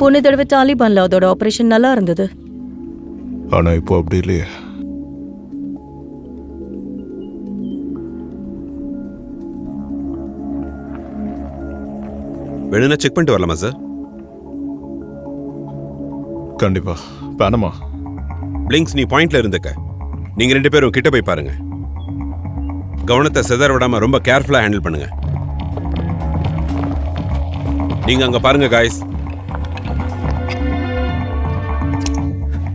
போன தடவை தாலிபான்ல அதோட ஆபரேஷன் நல்லா இருந்தது. ஆனா இப்போ அப்படி இல்லையே. வேணும்னா செக் பண்ணிட்டு வரலாமா சார்? கண்டிப்பா. வேணாமா? பிளிங்க்ஸ், நீ பாயிண்ட்ல இருந்துக்க. நீங்க 2 பேரும் கிட்ட போய் பாருங்க. கவனத்தை சிதற விடாம ரொம்ப கேர்ஃபுல்லா ஹேண்டில் பண்ணுங்க. நீங்க அங்க பாருங்க காய்ஸ்.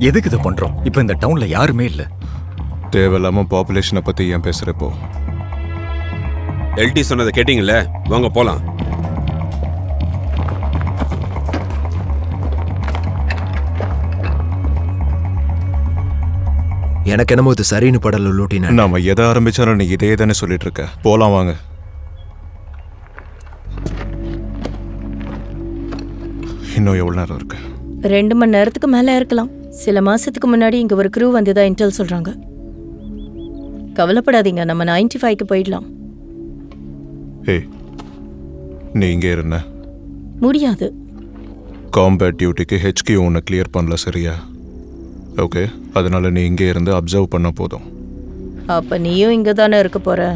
எதுக்கு இது பண்றோம்? இப்ப இந்த டவுன்ல யாருமே இல்ல. தேவையில்லாம பாப்புலேஷனை பத்தி ஏன் பேசுறப்போ? எல்டி சொன்னதை கேட்டீங்கல்ல, வாங்க போலாம். எனக்கு என்னமோ இது சரின்னு படல லூட்டின. நாம எதை ஆரம்பிச்சாலும் நீ இதே தானே சொல்லிட்டு இருக்க. போலாம் வாங்க. இன்னும் எவ்வளவு நேரம் இருக்கு? 2 மணி நேரத்துக்கு மேல இருக்கலாம். சில மாசத்துக்கு முன்னாடி இங்க ஒரு க்ரூ வந்ததா இன்டெல் சொல்றாங்க. கவலைப்படாதீங்க, நம்ம 95க்கு போயிடலாம். ஏய், நீ இங்கே இருந்த முடியாது. காம்பேட் டியூட்டிக்கு ஹெச்கி உன்னை கிளியர் பண்ணல, சரியா? ஓகே, அதனால நீ இங்கே இருந்து அப்சர்வ் பண்ண போதும். அப்ப நீயும் இங்க தானே இருக்க போற?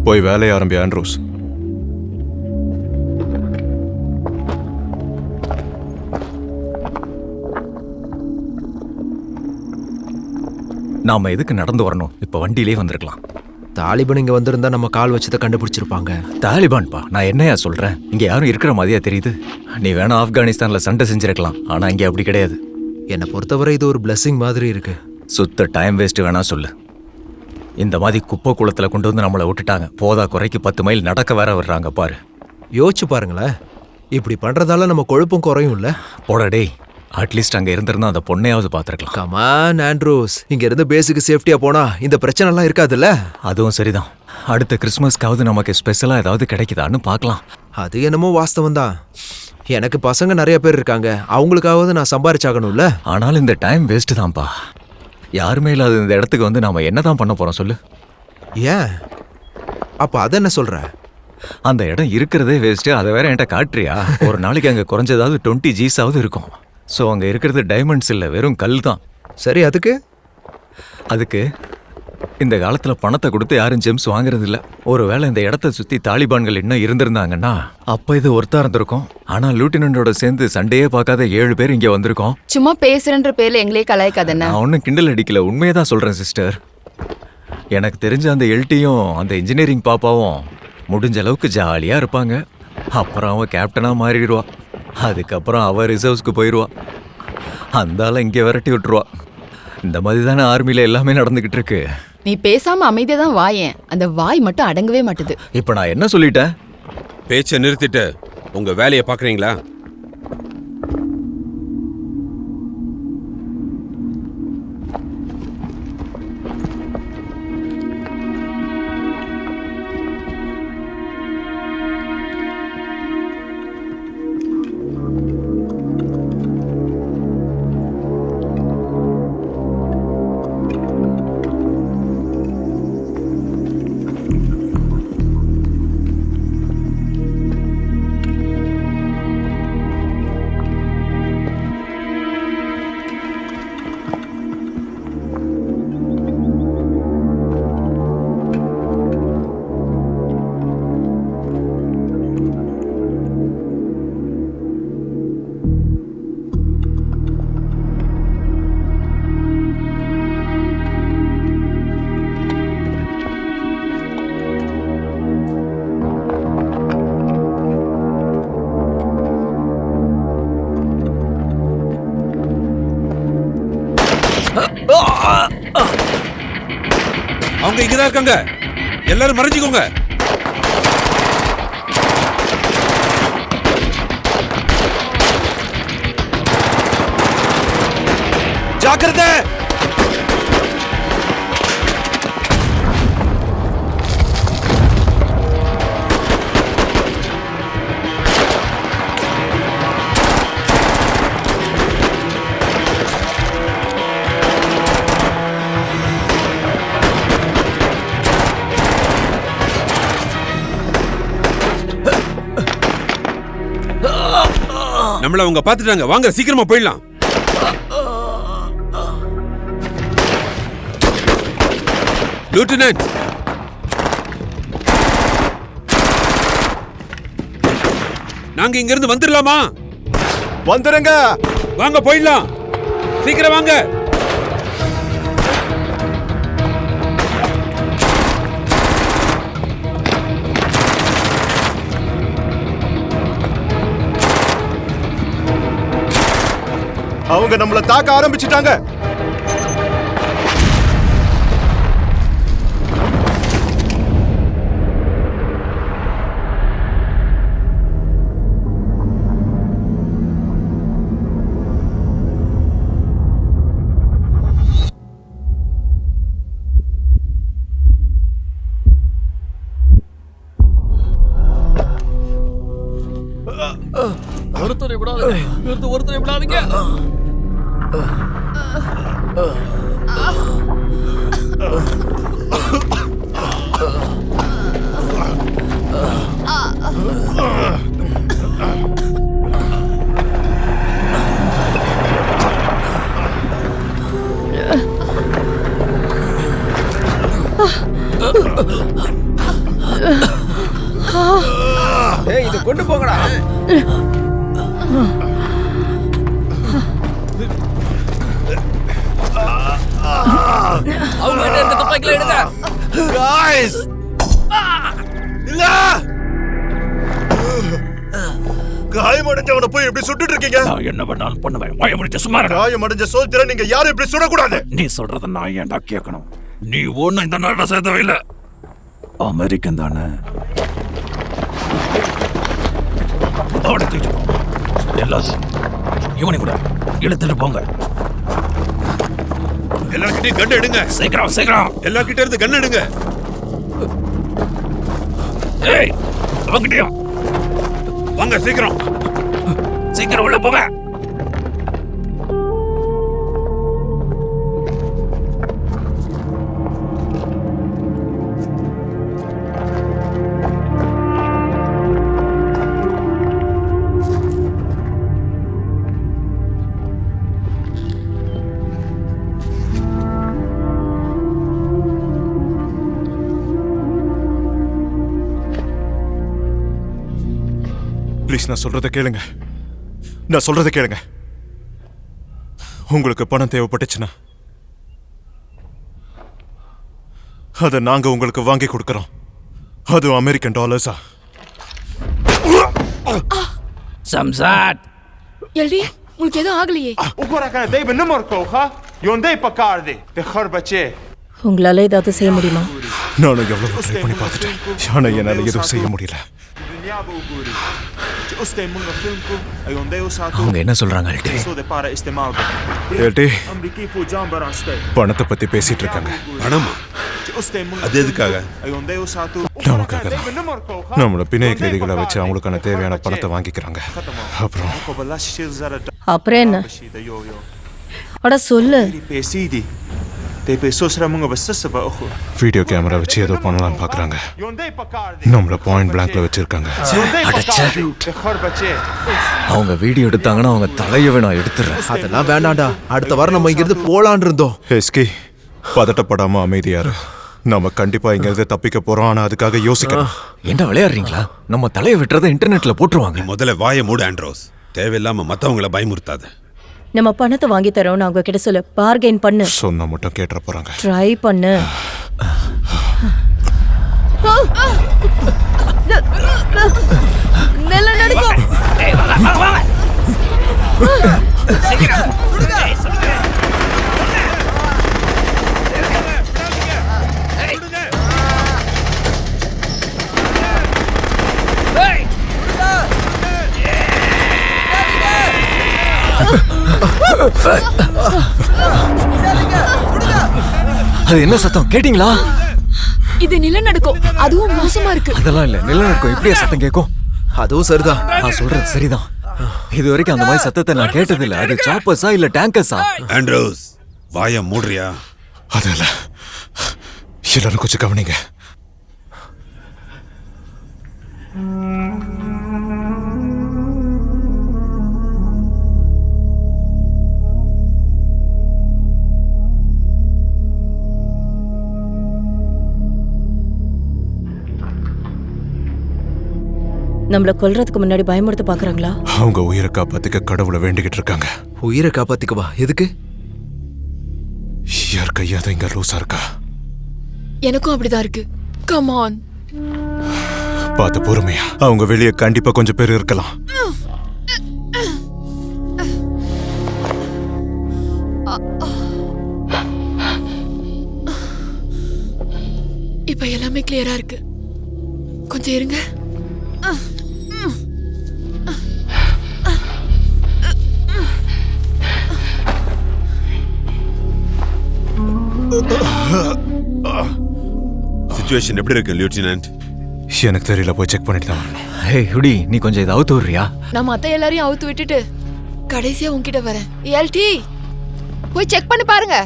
போய் வேலையை ஆரம்பி ஆண்ட்ரூஸ். நாம எதுக்கு நடந்து வரணும்? இப்ப வண்டியிலே வந்திருக்கலாம். தாலிபான் இங்க வந்திருந்தா நம்ம கால் வச்சதை கண்டுபிடிச்சிருப்பாங்க. தாலிபான்பா, நான் என்னையா சொல்றேன்? இங்க யாரும் இருக்கிற மாதிரியா தெரியுது? நீ வேணா ஆப்கானிஸ்தான்ல சண்டை செஞ்சிருக்கலாம், ஆனா இங்க அப்படி கிடையாது. என்னை பொறுத்தவரை இது ஒரு பிளெஸிங் மாதிரி இருக்கு. சுத்த டைம் வேஸ்ட் வேணா சொல்லு. இந்த மாதிரி குப்பை குளத்துல கொண்டு வந்து நம்மளை விட்டுட்டாங்க. போதா குறைக்கு 10 மைல் நடக்க வேற வர்றாங்க பாரு. யோசிச்சு பாருங்களேன், இப்படி பண்றதால நம்ம கொழுப்பும் குறையும் இல்ல? போடா டேய், அட்லீஸ்ட் அங்க இருந்திருந்தா அந்த பொண்ணையாவது பாத்துருக்கலாம். கமான் ஆண்ட்ரூஸ், இங்க இருந்து பேசிக் சேஃப்டியா போனா இந்த பிரச்சனை எல்லாம் இருக்காதுல்ல? அதுவும் சரிதான். அடுத்த கிறிஸ்மஸ்க்காவது நமக்கு ஸ்பெஷலா ஏதாவது கிடைக்குதான்னு பார்க்கலாம். அது என்னமோ வாஸ்தவம் தான். எனக்கு பசங்க நிறைய பேர் இருக்காங்க, அவங்களுக்காவது நான் சம்பாரிச்சாகணும்ல. ஆனாலும் இந்த டைம் வேஸ்ட் தான்ப்பா. யாருமே இல்லாத இந்த இடத்துக்கு வந்து நாம என்னதான் பண்ண போறோம் சொல்லு? ஏன் அப்ப அத என்ன சொல்ற? அந்த இடம் இருக்கிறதே வேஸ்ட், அதை வேற என்கிட்ட காட்டுறியா? ஒரு நாளைக்கு அங்க குறைஞ்சதாவது 20 Gs இருக்கும். ஸோ அங்கே இருக்கிறது டைமண்ட்ஸ் இல்லை, வெறும் கல் தான். சரி, அதுக்கு இந்த காலத்தில் பணத்தை கொடுத்து யாரும் ஜெம்ஸ் வாங்குறது இல்லை. ஒருவேளை இந்த இடத்த சுற்றி தாலிபான்கள் இன்னும் இருந்திருந்தாங்கன்னா அப்போ இது ஒருத்தா இருந்திருக்கும். ஆனால் லூட்டினண்டோட சேர்ந்து சண்டையே பார்க்காத 7 பேர் இங்கே வந்திருக்கோம். சும்மா பேசுறன்ற பேர்ல எங்களே கலாய்க்காதண்ணா. நான் ஒன்றும் கிண்டல் அடிக்கல, உண்மையை தான் சொல்கிறேன் சிஸ்டர். எனக்கு தெரிஞ்ச அந்த எல்டியும் அந்த இன்ஜினியரிங் பாப்பாவும் முடிஞ்ச அளவுக்கு ஜாலியாக இருப்பாங்க. அப்புறம் அவன் கேப்டனாக மாறிடுவா. அதுக்கப்புறம் அவ ரிசர்வ்ஸ்க்கு போயிடுவா. அந்தால இங்கே விரட்டி விட்டுருவா. இந்த மாதிரி தானே ஆர்மியில் எல்லாமே நடந்துக்கிட்டு இருக்கு. நீ பேசாம அமைதியா தான் வாயேன். அந்த வாய் மட்டும் அடங்கவே மாட்டுது. இப்போ நான் என்ன சொல்லிட்டேன்? பேச்சை நிறுத்திட்டு உங்க வேலையை பாக்குறீங்களா? அவங்க இங்கதான் இருக்காங்க. எல்லாரும் மறைஞ்சுக்கோங்க. ஜாக்கிரதை. நம்மள அவங்க பாத்துட்டாங்க. வாங்க சீக்கிரமா போயிடலாம். லூட்டினன்ட், நாங்க இங்க இருந்து வந்துடலாமா? வந்துருங்க. வாங்க போயிடலாம். சீக்கிரம் வாங்க. அவங்க நம்மள தாக்க ஆரம்பிச்சிட்டாங்க. ஒருத்தரை விடாதீங்க. ஏய், இத கொண்டு போங்கடா. அவங்க கிட்ட இருக்க துப்பாக்கில எடுங்க. Guys! இல்ல! காயமடைஞ்சவனை போய் இப்படி சுட்டுட்டு இருக்கீங்க. நான் என்ன பண்ணாலும் பண்ணுவேன். பயமுடிச்ச சும்மா இருடா. காயமடைஞ்ச சோல்ஜரை நீங்க யாரும் இப்படி சுடக்கூடாது. நீ சொல்றத நான் ஏன்டா கேட்கணும்? நீ ஒன்னும் இந்த நாட்டை சேர்த்தவே இல்ல. அமெரிக்கன் தானே. அவனை தூக்கிட்டு போங்க. எல்லாத்தையும் இவனை கூட இழுத்துட்டு போங்க. எல்லார்கிட்டயும் கன் எடுங்க. சீக்கிரம் சீக்கிரம். எல்லார்கிட்ட இருந்து கன் எடுங்க. ஏய், அவங்கிட்டயும் வாங்க சீக்கிரம். சீக்கிரம் உள்ள போங்க. ப்ளீஸ், நான் சொல்றத கேளுங்க. நான் சொல்றத கேளுங்க. உங்களுக்கு பணம் தேவைப்பட்டுச்சுன்னா அதை நாங்க உங்களுக்கு வாங்கி கொடுக்கறோம். அது அமெரிக்கன் டாலர்ஸா? சம்சாட், எல்டி, உங்களுக்கு எதுவும் ஆகலையே? Ugora kana dai ben numar koha, yondai pakardi, de kharbache. உங்களால ஏதாவது செய்ய முடியுமா? நானும் எவ்வளவு ட்ரை பண்ணி பார்த்துட்டேன். ஆனா என்னால எதுவும் செய்ய முடியல. Dunya bu uguri. Uste munga filmku, ayondai usatu. அவங்க என்ன சொல்றாங்க அல்டி? So de para istemal. ஏட்டி, Amriki fu jambar aste. பணத்தை பத்தி பேசிட்டு இருக்காங்க. பணமா? Uste munga. அது எதுக்காக? Ayondai usatu. நமக்காக தான். நம்மள பிணைய கைதிகளை வச்சு அவங்களுக்கான தேவையான பணத்தை வாங்கிக்கிறாங்க. அப்புறம் Ko balash shil zara. அப்புறம் என்ன? Yo yo. அட சொல்லு. Pesidi. Te pesos ra munga basasa ba ohu. Video camera வச்சு ஏதோ பண்ணலாம்னு பாக்குறாங்க. Yondai pakardi. நம்மள பாயிண்ட் பிளாங்க்ல வச்சிருக்காங்க. Yondai pakardi. De kharbache. அவங்க வீடியோ எடுத்தாங்கன்னா அவங்க தலையவே நான் எடுத்துறேன். அதெல்லாம் வேண்டாம்டா. அடுத்த வாரம் நம்ம இங்கிருந்து போலான்னு இருந்தோம். எஸ்கி, பதட்டப்படாம அமைதியாரு. நம்ம கண்டிப்பா இங்க இருந்து தப்பிக்க போறோம். ஆனா அதுக்காக யோசிக்கணும். என்ன விளையாடுறீங்களா? நம்ம தலையை விட்டுறத இன்டர்நெட்ல போட்டுருவாங்க. முதல்ல வாயை மூடு ஆண்ட்ரோஸ். தேவையில்லாம மத்தவங்கள பயமுறுத்தாத. நம்ம பணத்தை வாங்கி தரோம்னு அவங்க கிட்ட சொல்லு. பார்கெயின் பண்ணு. சொன்னா மட்டும் கேட்டுற போறாங்க. ட்ரை பண்ணு. நல்ல நடக்கும். அது என்ன சத்தம் கேட்டீங்களா? இது நிலநடுக்கம். அதுவும் மோசமா இருக்கு. அதெல்லாம் இல்ல, நிலநடுக்கம் எப்படியா சத்தம் கேட்கும்? அதுவும் சரிதான். நான் சொல்றது சரிதான். இது வரைக்கும் அந்த மாதிரி சத்தத்தை நான் கேட்டதில்ல. அது சாப்பர்ஸா இல்ல டேங்கர்ஸா? ஆண்ட்ரோஸ், வாயை மூடுறியா? அதல்ல, எல்லாரும் கொஞ்சம் கவனிங்க. நம்மள கொல்றதுக்கு முன்னாடி பயமுறுத்த பாக்குறாங்களா? அவங்க உயிரை காப்பாத்திக்க கடவுளை வேண்டிக்கிட்டு இருக்காங்க. உயிரை காப்பாத்திக்கவா? எதுக்கு? யார் கையாத இங்க லூசா இருக்கா? எனக்கும் அப்படிதான் இருக்கு. Come on. பார்த்து பொறுமையா. அவங்க வெளியே கண்டிப்பா கொஞ்சம் பேர் இருக்கலாம். இப்ப எல்லாமே கிளியரா இருக்கு. கொஞ்சம் இருங்க. சிச்சுவேஷன் எப்படி இருக்கு லெப்டினன்ட்? எனக்கு தெரியல, போய் செக் பண்ணிட்டு தான் வரணும். ஹே ஹுடி, நீ கொஞ்சம் இதை அவுத்து விடுறியா? நான் மத்த எல்லாரையும் அவுத்து விட்டுட்டு கடைசியா உன்கிட்ட வரேன். எல்டி போய் செக் பண்ணி பாருங்க.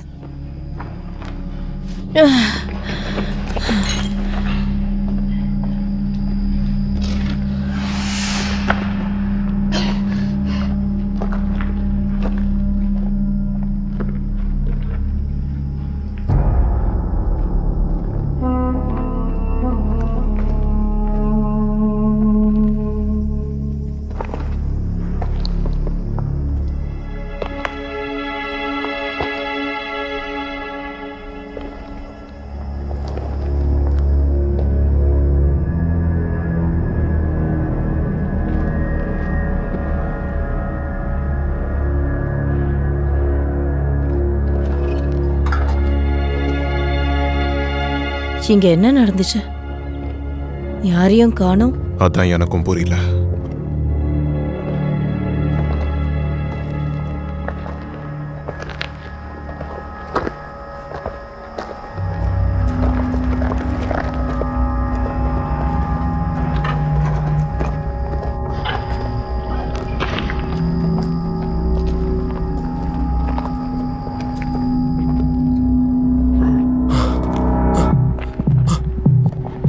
இங்க என்ன நடந்துச்சு? யாரையும் காணோம். அதான் எனக்கும் புரியல.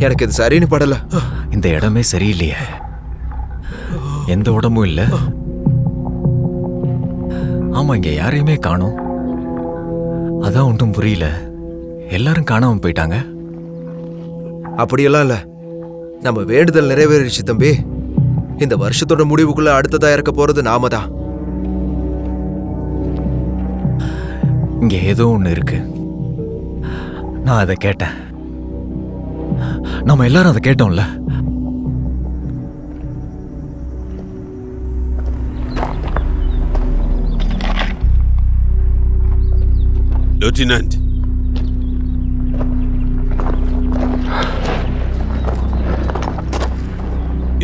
எனக்கு இது சரின்னு படல. இந்த இடமே சரியில்லையே. எந்த உடம்பும் இல்ல. ஆமா, இங்க யாரையுமே காணோம். அதான் ஒன்றும் புரியல. எல்லாரும் காணாம போயிட்டாங்க. அப்படியெல்லாம் இல்ல. நம்ம வேண்டுதல் நிறைவேறிடுச்சு தம்பி. இந்த வருஷத்தோட முடிவுக்குள்ள அடுத்ததா இறக்க போறது நாம தான். இங்க ஏதோ ஒண்ணு இருக்கு. நான் அதை கேட்டேன். நம்ம எல்லாரும் அதை கேட்டோம்ல. லெப்டினன்ட்,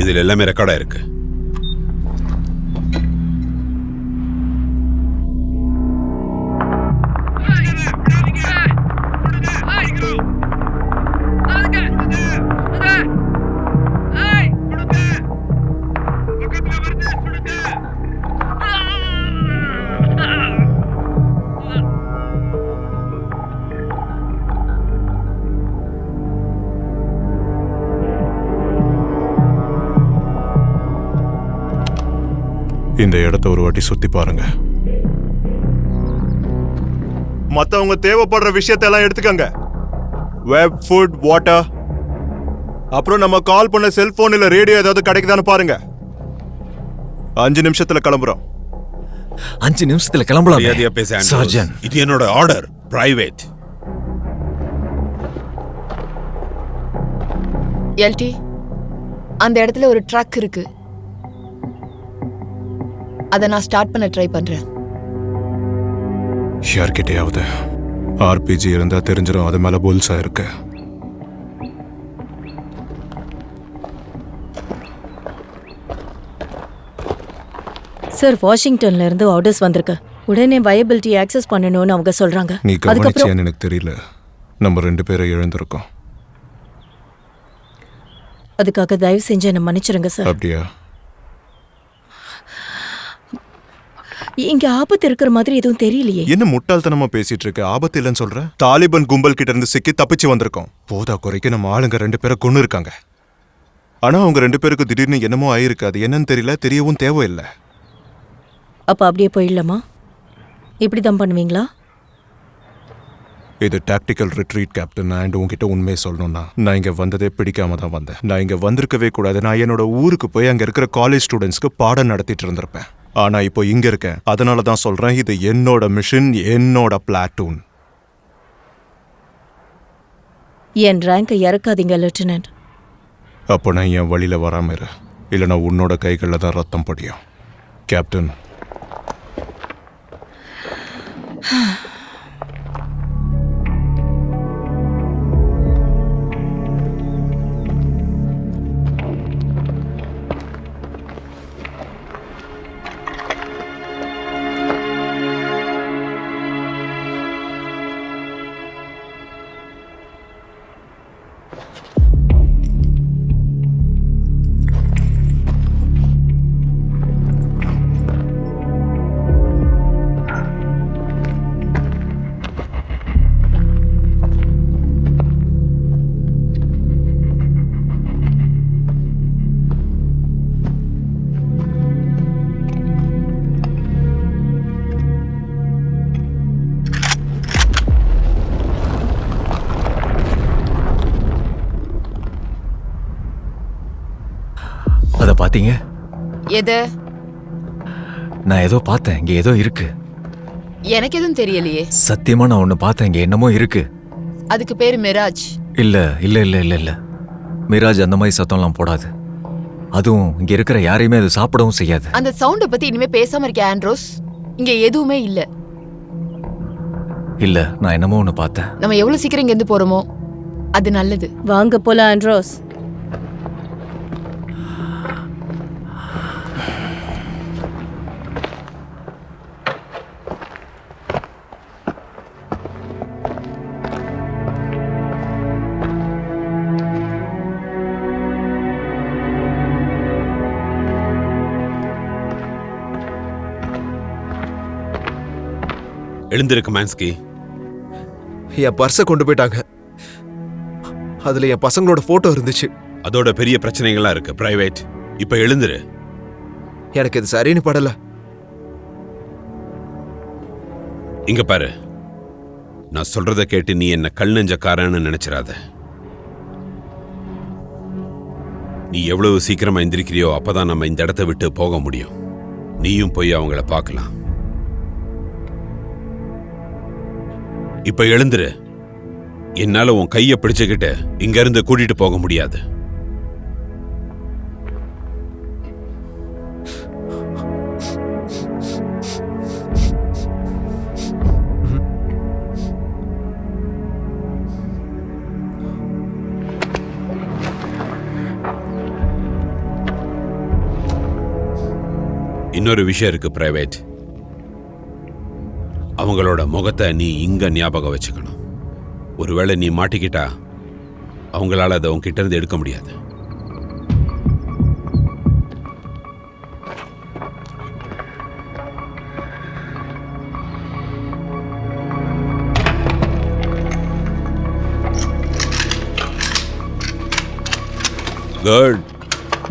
இதுல எல்லாமே ரெக்கார்டா இருக்கு. இந்த இடத்த ஒரு வாட்டி சுத்தி பாருங்க. மத்தவங்க தேவைப்படுற விஷயத்தெல்லாம் எடுத்துக்கங்க. Web, food, water. அப்புறம் நம்ம கால் பண்ண செல்போன் இல்ல ரேடியோ ஏதாவது கிடைக்குதான்னு பாருங்க. 5 நிமிஷத்துல கிளம்புறோம். 5 நிமிஷத்துல கிளம்பலாம். மரியாதையா பேச ஆண்ட்ரூஸ். சர்ஜன், இது என்னோட ஆர்டர், பிரைவேட். எல்டி, அந்த இடத்துல ஒரு ட்ரக் இருக்கு. அதை நான் ஸ்டார்ட் பண்ண ட்ரை பண்றேன். யார்கிட்டயாவது ஆர்பிஜி இருந்தா தெரிஞ்சிடும் அது மேல புல்ஸா இருக்கு. சார், வாஷிங்டன்ல இருந்து ஆர்டர்ஸ் வந்திருக்கு. உடனே வயபிலிட்டி ஆக்சஸ் பண்ணணும்னு அவங்க சொல்றாங்க. நீ கவனிச்சியான்னு எனக்கு தெரியல. நம்ம 2 பேரை இழந்திருக்கோம். அதுக்காக தயவு செஞ்சு என்ன மன்னிச்சிருங்க சார். அப்படியா? இங்க ஆபத்து இருக்கிற மாதிரி எதுவும் தெரியலையே. என்ன முட்டாள்தனமா பேசிட்டு இருக்க? ஆபத்து இல்லைன்னு சொல்ற? தாலிபான் கும்பல் கிட்ட இருந்து சிக்கி தப்பிச்சு வந்திருக்கோம். போதா குறைக்கு நம்ம ஆளுங்க 2 பேரை கொன்னு இருக்காங்க. ஆனா அவங்க 2 பேருக்கு திடீர்னு என்னமோ ஆயிருக்கு. அது என்னன்னு தெரியல, தெரியவும் தேவையில்லை. அப்ப அப்படியே போயிடலாமா? இப்படி தான் பண்ணுவீங்களா? இது டாக்டிக்கல் ரிட்ரீட் கேப்டன். அண்ட் உங்ககிட்ட உண்மையை சொல்லணும்னா நான் இங்கே வந்ததே பிடிக்காம தான் வந்தேன். நான் இங்கே வந்திருக்கவே கூடாது. நான் என்னோட ஊருக்கு போய் அங்கே இருக்கிற காலேஜ் ஸ்டூடெண்ட்ஸ்க்கு பாடம் நடத்திட்டு இருந்திருப்பேன். ஆனால் இப்போ இங்கே இருக்கேன். அதனால தான் சொல்கிறேன், இது என்னோட மிஷன், என்னோட பிளாட்டூன். என் ரேங்கை இறக்காதீங்க லெப்டினன்ட். அப்போ நான் என் வழியில் வராமல் இரு, இல்லைனா உன்னோட கைகளில் தான் ரத்தம் படியும். கேப்டன், அதை பாத்தீங்க? எது? நான் ஏதோ பார்த்தேன், இங்க ஏதோ இருக்கு. எனக்கு எதுவும் தெரியலையே. சத்தியமா நான் ஒண்ணு பார்த்தேன், இங்க என்னமோ இருக்கு. அதுக்கு பேரு மிராஜ். இல்ல இல்ல இல்ல இல்ல இல்ல, மிராஜ் அந்த மாதிரி சத்தம்லாம் போடாது. அதுவும் இங்க இருக்கிற யாரையுமே அது சாப்பிடவும் செய்யாது. அந்த சவுண்ட பத்தி இனிமே பேசாம இருக்க ஆண்ட்ரோஸ். இங்க எதுவுமே இல்ல. இல்ல, நான் என்னமோ ஒண்ணு பார்த்தேன். நம்ம எவ்வளவு சீக்கிரம் இங்க இருந்து போறோமோ அது நல்லது. வாங்க போலாம் ஆண்ட்ரோஸ். எழுந்திருக்கு மான்ஸ்கி. என் பர்ஸை கொண்டு போயிட்டாங்க. அதுல என் பசங்களோட போட்டோ இருந்துச்சு. அதோட பெரிய பிரச்சனைகள்லாம் இருக்கு பிரைவேட். இப்ப எழுந்துரு. எனக்கு இது சரின்னு படல. இங்க பாரு, நான் சொல்றத கேட்டு நீ என்ன கல் நெஞ்சக்காரன்னு நினைச்சிடாத. நீ எவ்வளவு சீக்கிரமா எந்திரிக்கிறியோ அப்பதான் நம்ம இந்த இடத்த விட்டு போக முடியும். நீயும் போய் அவங்கள பார்க்கலாம். இப்ப எழுந்துரு. என்னால உன் கைய பிடிச்சுக்கிட்டு இங்க இருந்து கூட்டிட்டு போக முடியாது. இன்னொரு விஷயம் இருக்கு பிரைவேட். அவங்களோட முகத்தை நீ இங்க ஞாபகம் வச்சுக்கணும். ஒருவேளை நீ மாட்டிக்கிட்டா அவங்களால அதை உன்கிட்ட இருந்து எடுக்க முடியாது. குட்.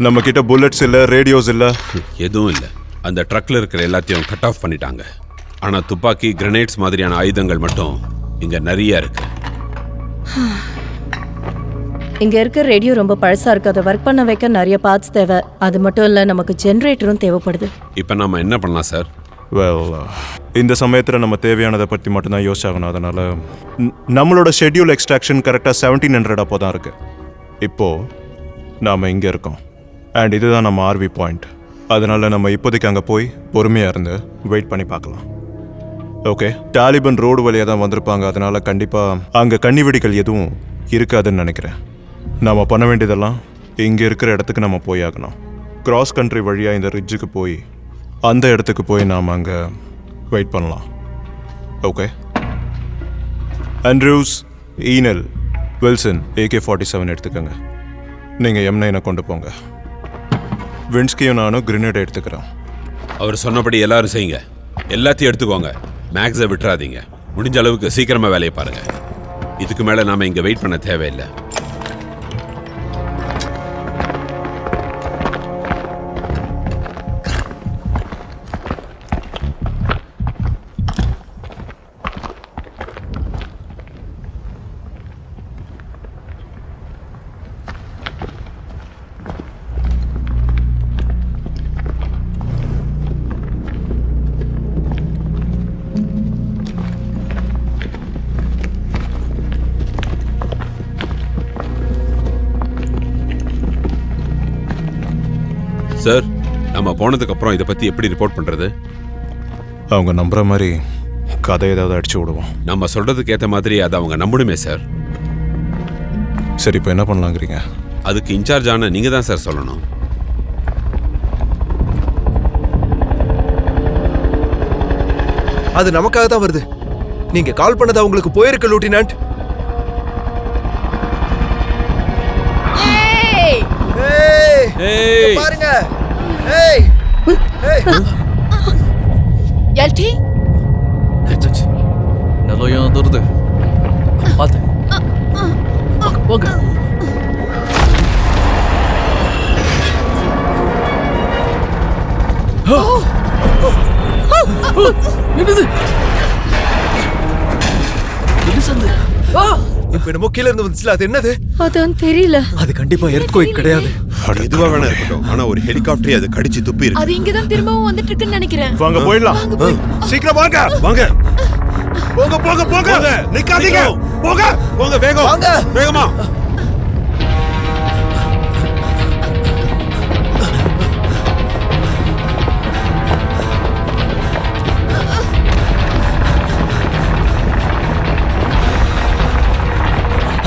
நம்ம கிட்ட புல்லட்ஸ் இல்ல, ரேடியோஸ் இல்ல, எதுவும் இல்லை. அந்த ட்ரக்ல இருக்கிற எல்லாத்தையும் கட் ஆஃப் பண்ணிட்டாங்க. ஆனா துப்பாக்கி, கிரனேட்ஸ் மாதிரியான ஆயுதங்கள் மட்டும் இங்க நிறைய இருக்கு. இங்க இருக்க ரேடியோ ரொம்ப பழசா இருக்கு. அதை ஒர்க் பண்ண வைக்க நிறைய பார்ட்ஸ் தேவை. அது மட்டும் இல்ல, நமக்கு ஜெனரேட்டரும் தேவைப்படுது. இப்ப நாம என்ன பண்ணலாம் சார்? இந்த சமயத்தில் நம்ம தேவையானதை பற்றி மட்டும்தான் யோசிச்சாகணும். அதனால நம்மளோட ஷெட்யூல் எக்ஸ்ட்ராக்ஷன் கரெக்டாக 1700 அப்போ தான் இருக்கு. இப்போ நாம் இங்கே இருக்கோம். அண்ட் இதுதான் நம்ம ஆர்வி பாயிண்ட். அதனால நம்ம இப்போதைக்கு அங்கே போய் பொறுமையாக இருந்து வெயிட் பண்ணி பார்க்கலாம். ஓகே, டாலிபன் ரோடு வழியாக தான் வந்திருப்பாங்க. அதனால கண்டிப்பாக அங்கே கன்னிவெடிகள் எதுவும் இருக்காதுன்னு நினைக்கிறேன். நம்ம பண்ண வேண்டியதெல்லாம் இங்கே இருக்கிற இடத்துக்கு நம்ம போய் ஆகணும். கிராஸ் கண்ட்ரி வழியாக இந்த ரிட்ஜுக்கு போய் அந்த இடத்துக்கு போய் நாம் அங்கே வெயிட் பண்ணலாம். Okay, Andrews, anal, Wilson AK-47 எடுத்துக்கோங்க. நீங்கள் M9 கொண்டு போங்க. வின்ஸ்கியும் நானும் கிரினேட் எடுத்துக்கிறோம். அவர் சொன்னபடி எல்லாரும் செய்யுங்க. எல்லாத்தையும் எடுத்துக்கோங்க. மேக்ஸை விட்டுறாதீங்க. முடிஞ்ச அளவுக்கு சீக்கிரமா வேலையை பாருங்க. இதுக்கு மேல நாம இங்க வெயிட் பண்ண தேவையில்லை. சார், நம்ம போனதுக்கு அப்புறம் இதை பத்தி எப்படி ரிப்போர்ட் பண்றது? அவங்க நம்புற மாதிரி கதை ஏதாவது அடிச்சு விடுவோம். நம்ம சொல்றதுக்கு ஏத்த மாதிரி அதை அவங்க நம்பணுமே சார். சரி, இப்போ என்ன பண்ணலாங்கிறீங்க? அதுக்கு இன்சார்ஜ் ஆன நீங்க தான் சார் சொல்லணும். அது நமக்காக தான் வருது. நீங்க கால் பண்ணது அவங்களுக்கு போயிருக்கு லூட்டினன்ட். ஏய் பாருங்க. ஏய் ஏய் எல்டி நிலையம் தருது. பார்த்து போங்க. என்னது இது சந்து? இப்ப என்னமோ கீழ இருந்து வந்துச்சுல, அது என்னது? அதான் தெரியல. அது கண்டிப்பா எர்த்குவேக் கிடையாது. இதுவா வேணா இருக்கட்டும், ஆனா ஒரு ஹெலிகாப்டரே அது கடிச்சு துப்பி இருக்கு. அது இங்க தான் திரும்பவும் வந்துட்டு இருக்குன்னு நினைக்கிறேன். வாங்க போயிடலாம். சீக்கிரம் வாங்க. வாங்க போங்க போங்க போங்க. நிக்காதீங்க. போங்க போங்க, வேகம் வாங்க. வேகமா.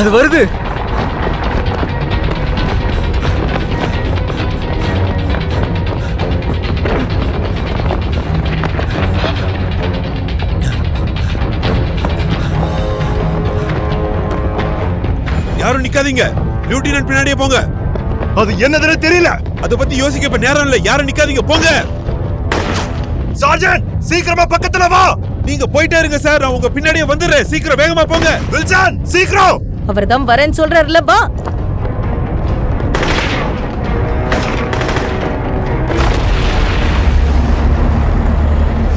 அது வருது. யாரும் நிக்காதீங்க. லியூட்டினன்ட் பின்னாடியே போங்க. அது என்னதுன்னு தெரியல. அத பத்தி யோசிக்க இப்ப நேரம் இல்ல. யாரும் நிக்காதீங்க, போங்க. சார்ஜன், சீக்கிரமா பக்கத்துல வா. நீங்க போயிட்டே இருங்க சார், நான் உங்க பின்னாடியே வந்துடுறேன். சீக்கிரம் வேகமா போங்க. வில்சன், சீக்கிரம். அவர் தான் வரேன்னு சொல்றாருல, வா.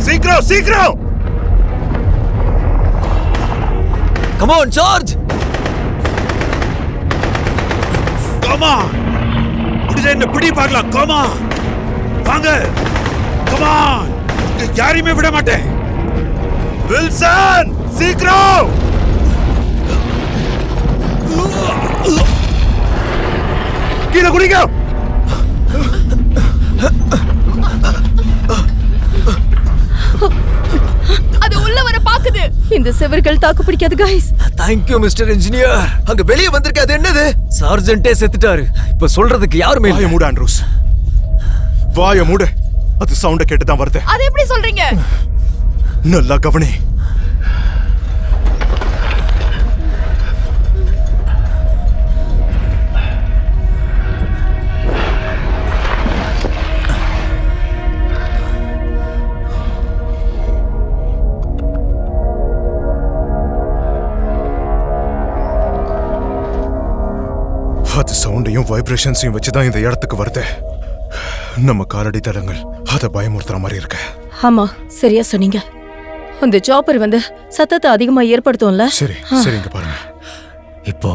சீக்கிரம் சீக்கிரம். Come on charge. Come on. முடிஞ்சா என்ன பிடி பார்க்கலாம். Come on. வாங்க. Come on. யாரையுமே விட மாட்டேன். வில்சன், சீக்கிரம். கீழே குடிங்க. அது உள்ள வர பாக்குது. இந்த செவர்கள் தாக்கு பிடிக்காது guys. Thank you mister engineer. அங்க வெளிய வந்திருக்க, அது என்னது? சார்ஜென்ட்டே செத்துட்டாரு. இப்ப சொல்றதுக்கு யாருமே வாய இல்ல. மூடு ஆண்ட்ரூஸ். வாய மூடு. அது சவுண்ட கேட்டு தான் வருது. அது எப்படி சொல்றீங்க? நல்லா கவனி. அது சவுண்டையும் வைப்ரேஷன்ஸையும் வச்சுதான் இந்த இடத்துக்கு வருது. நம்ம காலடி தடங்கள் அதை பயமுறுத்துற மாதிரி இருக்கு. ஆமா, சரியா சொன்னீங்க. அந்த சாப்பர் வந்து சத்தத்தை அதிகமா ஏற்படுத்தும்ல. சரி சரி, இங்க பாருங்க. இப்போ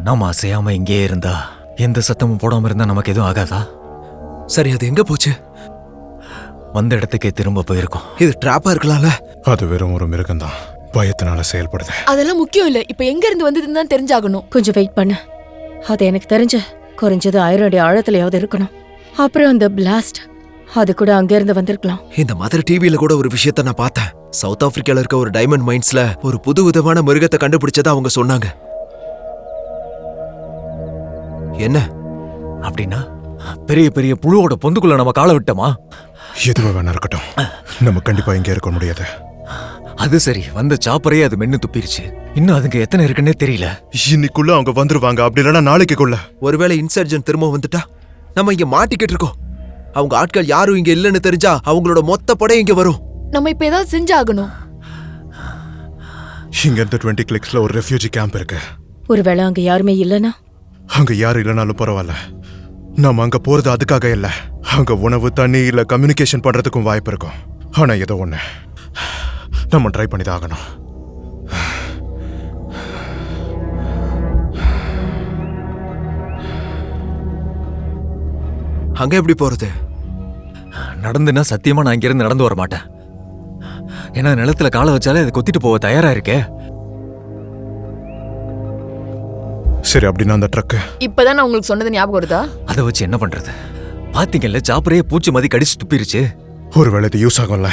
நாம அசையாம இங்கே இருந்தா, எந்த சத்தமும் போடாம இருந்தா நமக்கு எதுவும் ஆகாதா? சரி, அது எங்க போச்சு? வந்த இடத்துக்கே திரும்ப போயிருக்கோம். இது டிராப்பா இருக்கலாம்ல? அது வெறும் ஒரு மிருகம்தான், பயத்தினால செயல்படுது. அதெல்லாம் முக்கியம் இல்ல. இப்ப எங்க இருந்து வந்ததுன்னு தான் தெரிஞ்சாகணும். கொஞ்சம் வெயிட் பண்ணு. அது எனக்கு தெரிஞ்ச குறைஞ்சது 1000 அடி ஆழத்துலயாவது இருக்கணும். அப்புறம் அந்த பிளாஸ்ட், அது கூட அங்க இருந்து வந்திருக்கலாம். இந்த மாதிரி டிவில கூட ஒரு விஷயத்த நான் பார்த்தேன். சவுத் ஆப்பிரிக்கால இருக்க ஒரு டைமண்ட் மைன்ஸ்ல ஒரு புது விதமான மிருகத்தை கண்டுபிடிச்சதா அவங்க சொன்னாங்க. என்ன அப்படின்னா பெரிய பெரிய புழுவோட பொந்துக்குள்ள நம்ம காலை விட்டோமா? எதுவா வேணா இருக்கட்டும், நம்ம கண்டிப்பா இங்க இருக்க முடியாது. அது சரி, வந்த சாப்பரையே அது மென்னு துப்பிருச்சு. இன்னும் அதுக்கு எத்தனை இருக்குன்னே தெரியல. இன்னைக்குள்ள அவங்க வந்துருவாங்க, அப்படி இல்லைன்னா நாளைக்குள்ள. ஒருவேளை இன்சர்ஜென்ட் திரும்ப வந்துட்டா நம்ம இங்க மாட்டிக்கிட்டு இருக்கோம். அவங்க ஆட்கள் யாரும் இங்க இல்லைன்னு தெரிஞ்சா அவங்களோட மொத்த படை இங்க வரும். நம்ம இப்ப ஏதாவது செஞ்சாகணும். இங்க இருந்து 20 கிளிக்ஸ்ல ஒரு ரெஃப்யூஜி கேம்ப் இருக்கு. ஒருவேளை அங்க யாருமே இல்லனா? அங்க யாரும் இல்லைனாலும் பரவாயில்ல, நம்ம அங்க போறது அதுக்காக இல்ல. அங்க உணவு, தண்ணி இல்ல கம்யூனிகேஷன் பண்றதுக்கும் வாய்ப்பு இருக்கும். ஆனா ஏதோ ஒண்ணு நம்ம ட்ரை பண்ணி தான் ஆகணும். அங்க எப்படி போறது? நடந்துன்னா சத்தியமா நான் இங்கிருந்து நடந்து வர மாட்டேன். ஏன்னா நிலத்துல காலை வச்சாலே அது கொத்திட்டு போக தயாரா இருக்கே. சரி, அப்படின்னா அந்த ட்ரக் இப்பதான் நான் உங்களுக்கு சொன்னது ஞாபகம் வருதா? அதை வச்சு என்ன பண்றது? பாத்தீங்கல்ல, சாப்பரையே பூச்சி மதி கடிச்சு துப்பிருச்சு. ஒருவேளை இது யூஸ் ஆகும்ல.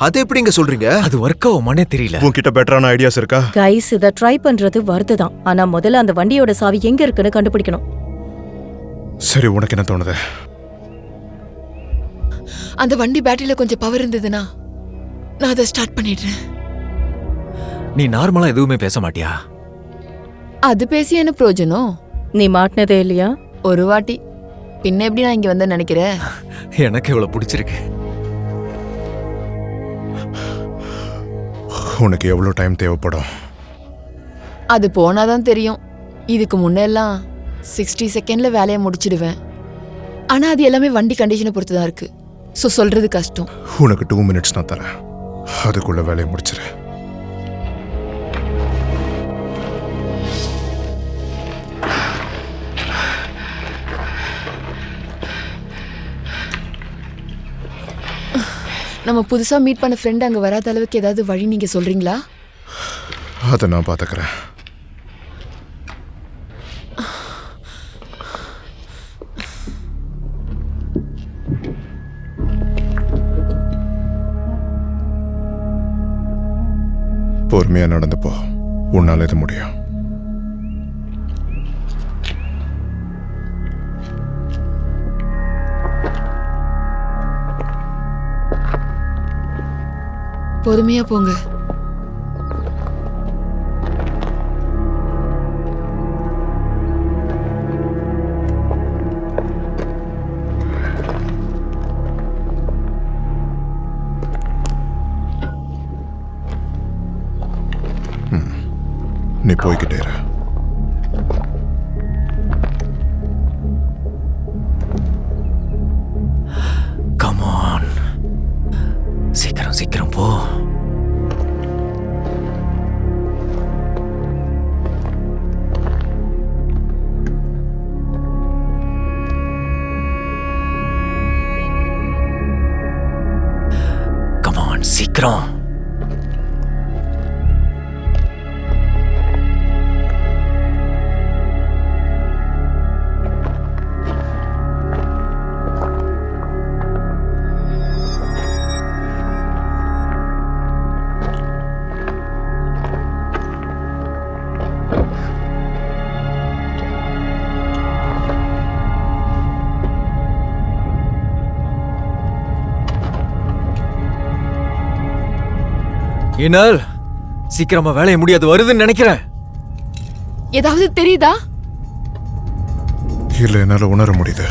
அது எப்படிங்க சொல்றீங்க? அது ஒர்க் ஆகுமானே தெரியல. உன்கிட்ட பெட்டரான ஐடியாஸ் இருக்கா? கைஸ், இத ட்ரை பண்றது வருதுதான். ஆனா முதல்ல அந்த வண்டியோட சாவி எங்க இருக்குன்னு கண்டுபிடிக்கணும். சரி, உனக்கு என்ன தோணுது? அந்த வண்டி பேட்டரியில கொஞ்சம் பவர் இருந்ததுன்னா நான் அதை ஸ்டார்ட் பண்ணிடுறேன். நீ நார்மலா எதுவுமே பேச மாட்டியா? அது பேசி என்ன பிரயோஜனம்? நீ மாட்டினதே இல்லையா? ஒரு வாட்டி. பின்ன எப்படி நான் இங்க வந்து நினைக்கிறேன்? எனக்கு இவ்வளவு பிடிச்சிருக்கு. உனக்கு எவ்வளவு டைம் தேவைப்படும்? அது போனாதான் தெரியும். இதுக்கு முன்னெல்லாம் 60 செகண்ட்ல வேலையை முடிச்சிடுவேன். ஆனா அது எல்லாமே வண்டி கண்டிஷனை பொறுத்து தான் இருக்கு. ஸோ சொல்றது கஷ்டம். உனக்கு 2 minutes நான் தரேன். அதுக்குள்ள வேலையை முடிச்சிரு. நம்ம புதுசா மீட் பண்ண ஃப்ரெண்ட் அங்க வராத அளவுக்கு ஏதாவது வழி நீங்க சொல்றீங்களா? அதை நான் பாத்துக்கிறேன். பொறுமையா நடந்து போ. உன்னால இது முடியும். பொறுமையா போங்க. நீ போய்கிட்டே இரு. Come on. சீக்கிரம் சீக்கிரம் போ. Come on, சீக்கிரம். இனால் சீக்கிரமா வேலைய முடியாது வருதுன்னு நினைக்கிறேன். ஏதாவது தெரியுதா? இல்ல, என்னால உணர முடியுது.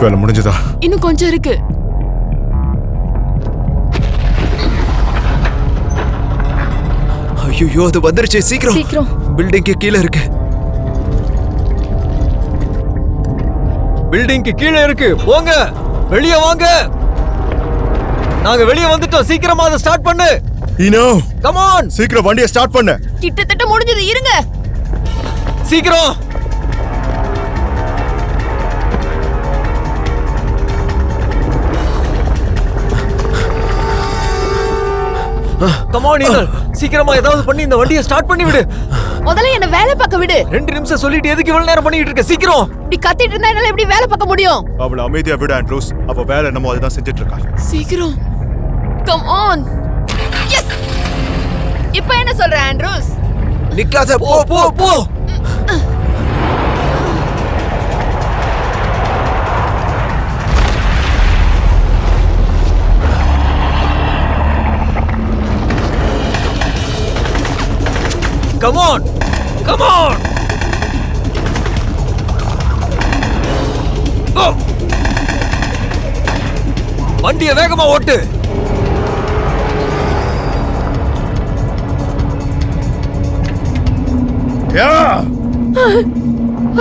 வேலை முடிஞ்சதா? இன்னும் கொஞ்சம் இருக்கு. ஐயோ, அது வந்துருச்சு. சீக்கிரம் சீக்கிரம். பில்டிங்க்கு கீழே இருக்கு. பில்டிங்க்கு கீழே இருக்கு. போங்க, வெளியே வாங்க. நாங்க வெளியே வந்துட்டோம். சீக்கிரமா அதை ஸ்டார்ட் பண்ணு. Eno, come on. சீக்கிரம் வண்டியை ஸ்டார்ட் பண்ணு. கிட்டத்தட்ட முடிஞ்சது. இருங்க. சீக்கிரம். கம் ஆன் ஈனல், சீக்கிரமா ஏதாவது பண்ணி இந்த வண்டியை ஸ்டார்ட் பண்ணி விடு. முதல்ல என்ன வேலை பார்க்க விடு. 2 நிமிஷம் சொல்லிட்டு எதுக்கு இவ்வளவு நேரம் பண்ணிட்டு இருக்க? சீக்கிரம். இப்படி கத்திட்டு இருந்தா என்னால எப்படி வேலை பார்க்க முடியும்? அவளை அமைதியா விடு ஆண்ட்ரூஸ். அவ வேலை என்னமோ அதுதான் செஞ்சுட்டு இருக்கா. சீக்கிரம். Come on. எஸ். இப்போ என்ன சொல்ற ஆண்ட்ரூஸ்? நிக்காத, போ போ போ. Come on! Come on! Go! வண்டியை வேகமா ஓட்டு.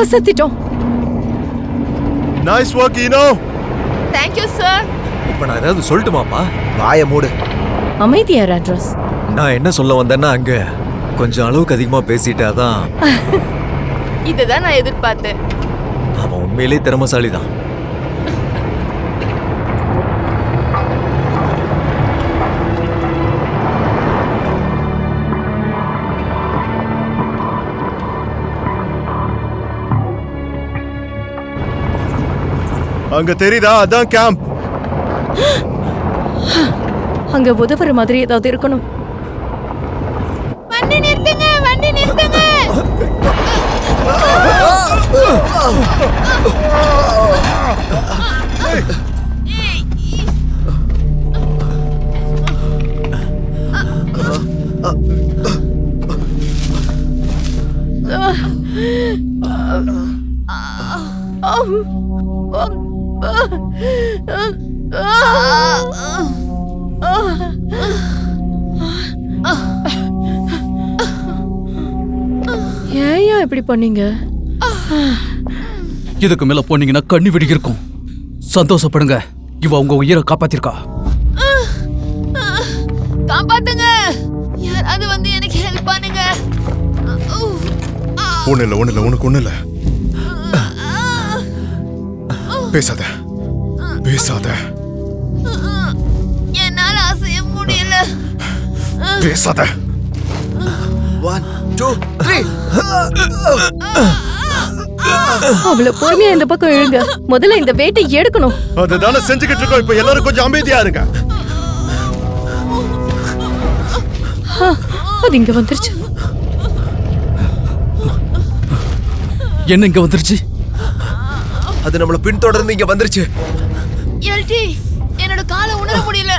அசத்திட்டோம். நைஸ் வர்க் ஈனோ. Thank you sir. இப்ப நான் ஏதாவது சொல்லட்டுமாப்பா? வாயை மூடு. அமைதியா ஆண்ட்ரூஸ். நான் என்ன சொல்ல வந்தேன்னா, அங்க கொஞ்சம் அளவுக்கு அதிகமா பேசிட்டாதான். இதுதான் நான் எதிர்பார்த்தேன். அவன் உண்மையிலே திறமசாலிதான். அங்க தெரியுதா? அதான் கேம்ப். அங்க உதவுற மாதிரி ஏதாவது இருக்கணும். வண்டி நிறுத்துங்க, வண்டி நிறுத்துங்க. ஏன் இப்படி பண்ணீங்க? இதுக்கு மேல போனீங்கன்னா கண்ணி வெடி இருக்கும். சந்தோஷப்படுங்க, இவ உங்க உயிரை காப்பாத்திருக்கா. காப்பாத்துங்க, யாராவது வந்து எனக்கு ஹெல்ப் பண்ணுங்க. ஒண்ணு இல்ல, உனக்கு ஒண்ணு இல்ல. பேசாத. என்னால அசைய முடியல. பேசாத. 1 2 3. அவ்வளவு பொறுமையா இந்த பக்கம் எழுங்க. முதல்ல இந்த வெயிட்டை எடுக்கணும். அதுதானே செஞ்சுக்கிட்டு இருக்கோம். இப்ப எல்லாரும் கொஞ்சம் அமைதியா இருங்க. அது இங்க வந்துருச்சு. என்ன இங்க வந்துருச்சு? அது நம்மள பின்தொடர்ந்து இங்க வந்துருச்சு. எல்டி, என்னோட காலை உணர முடியல.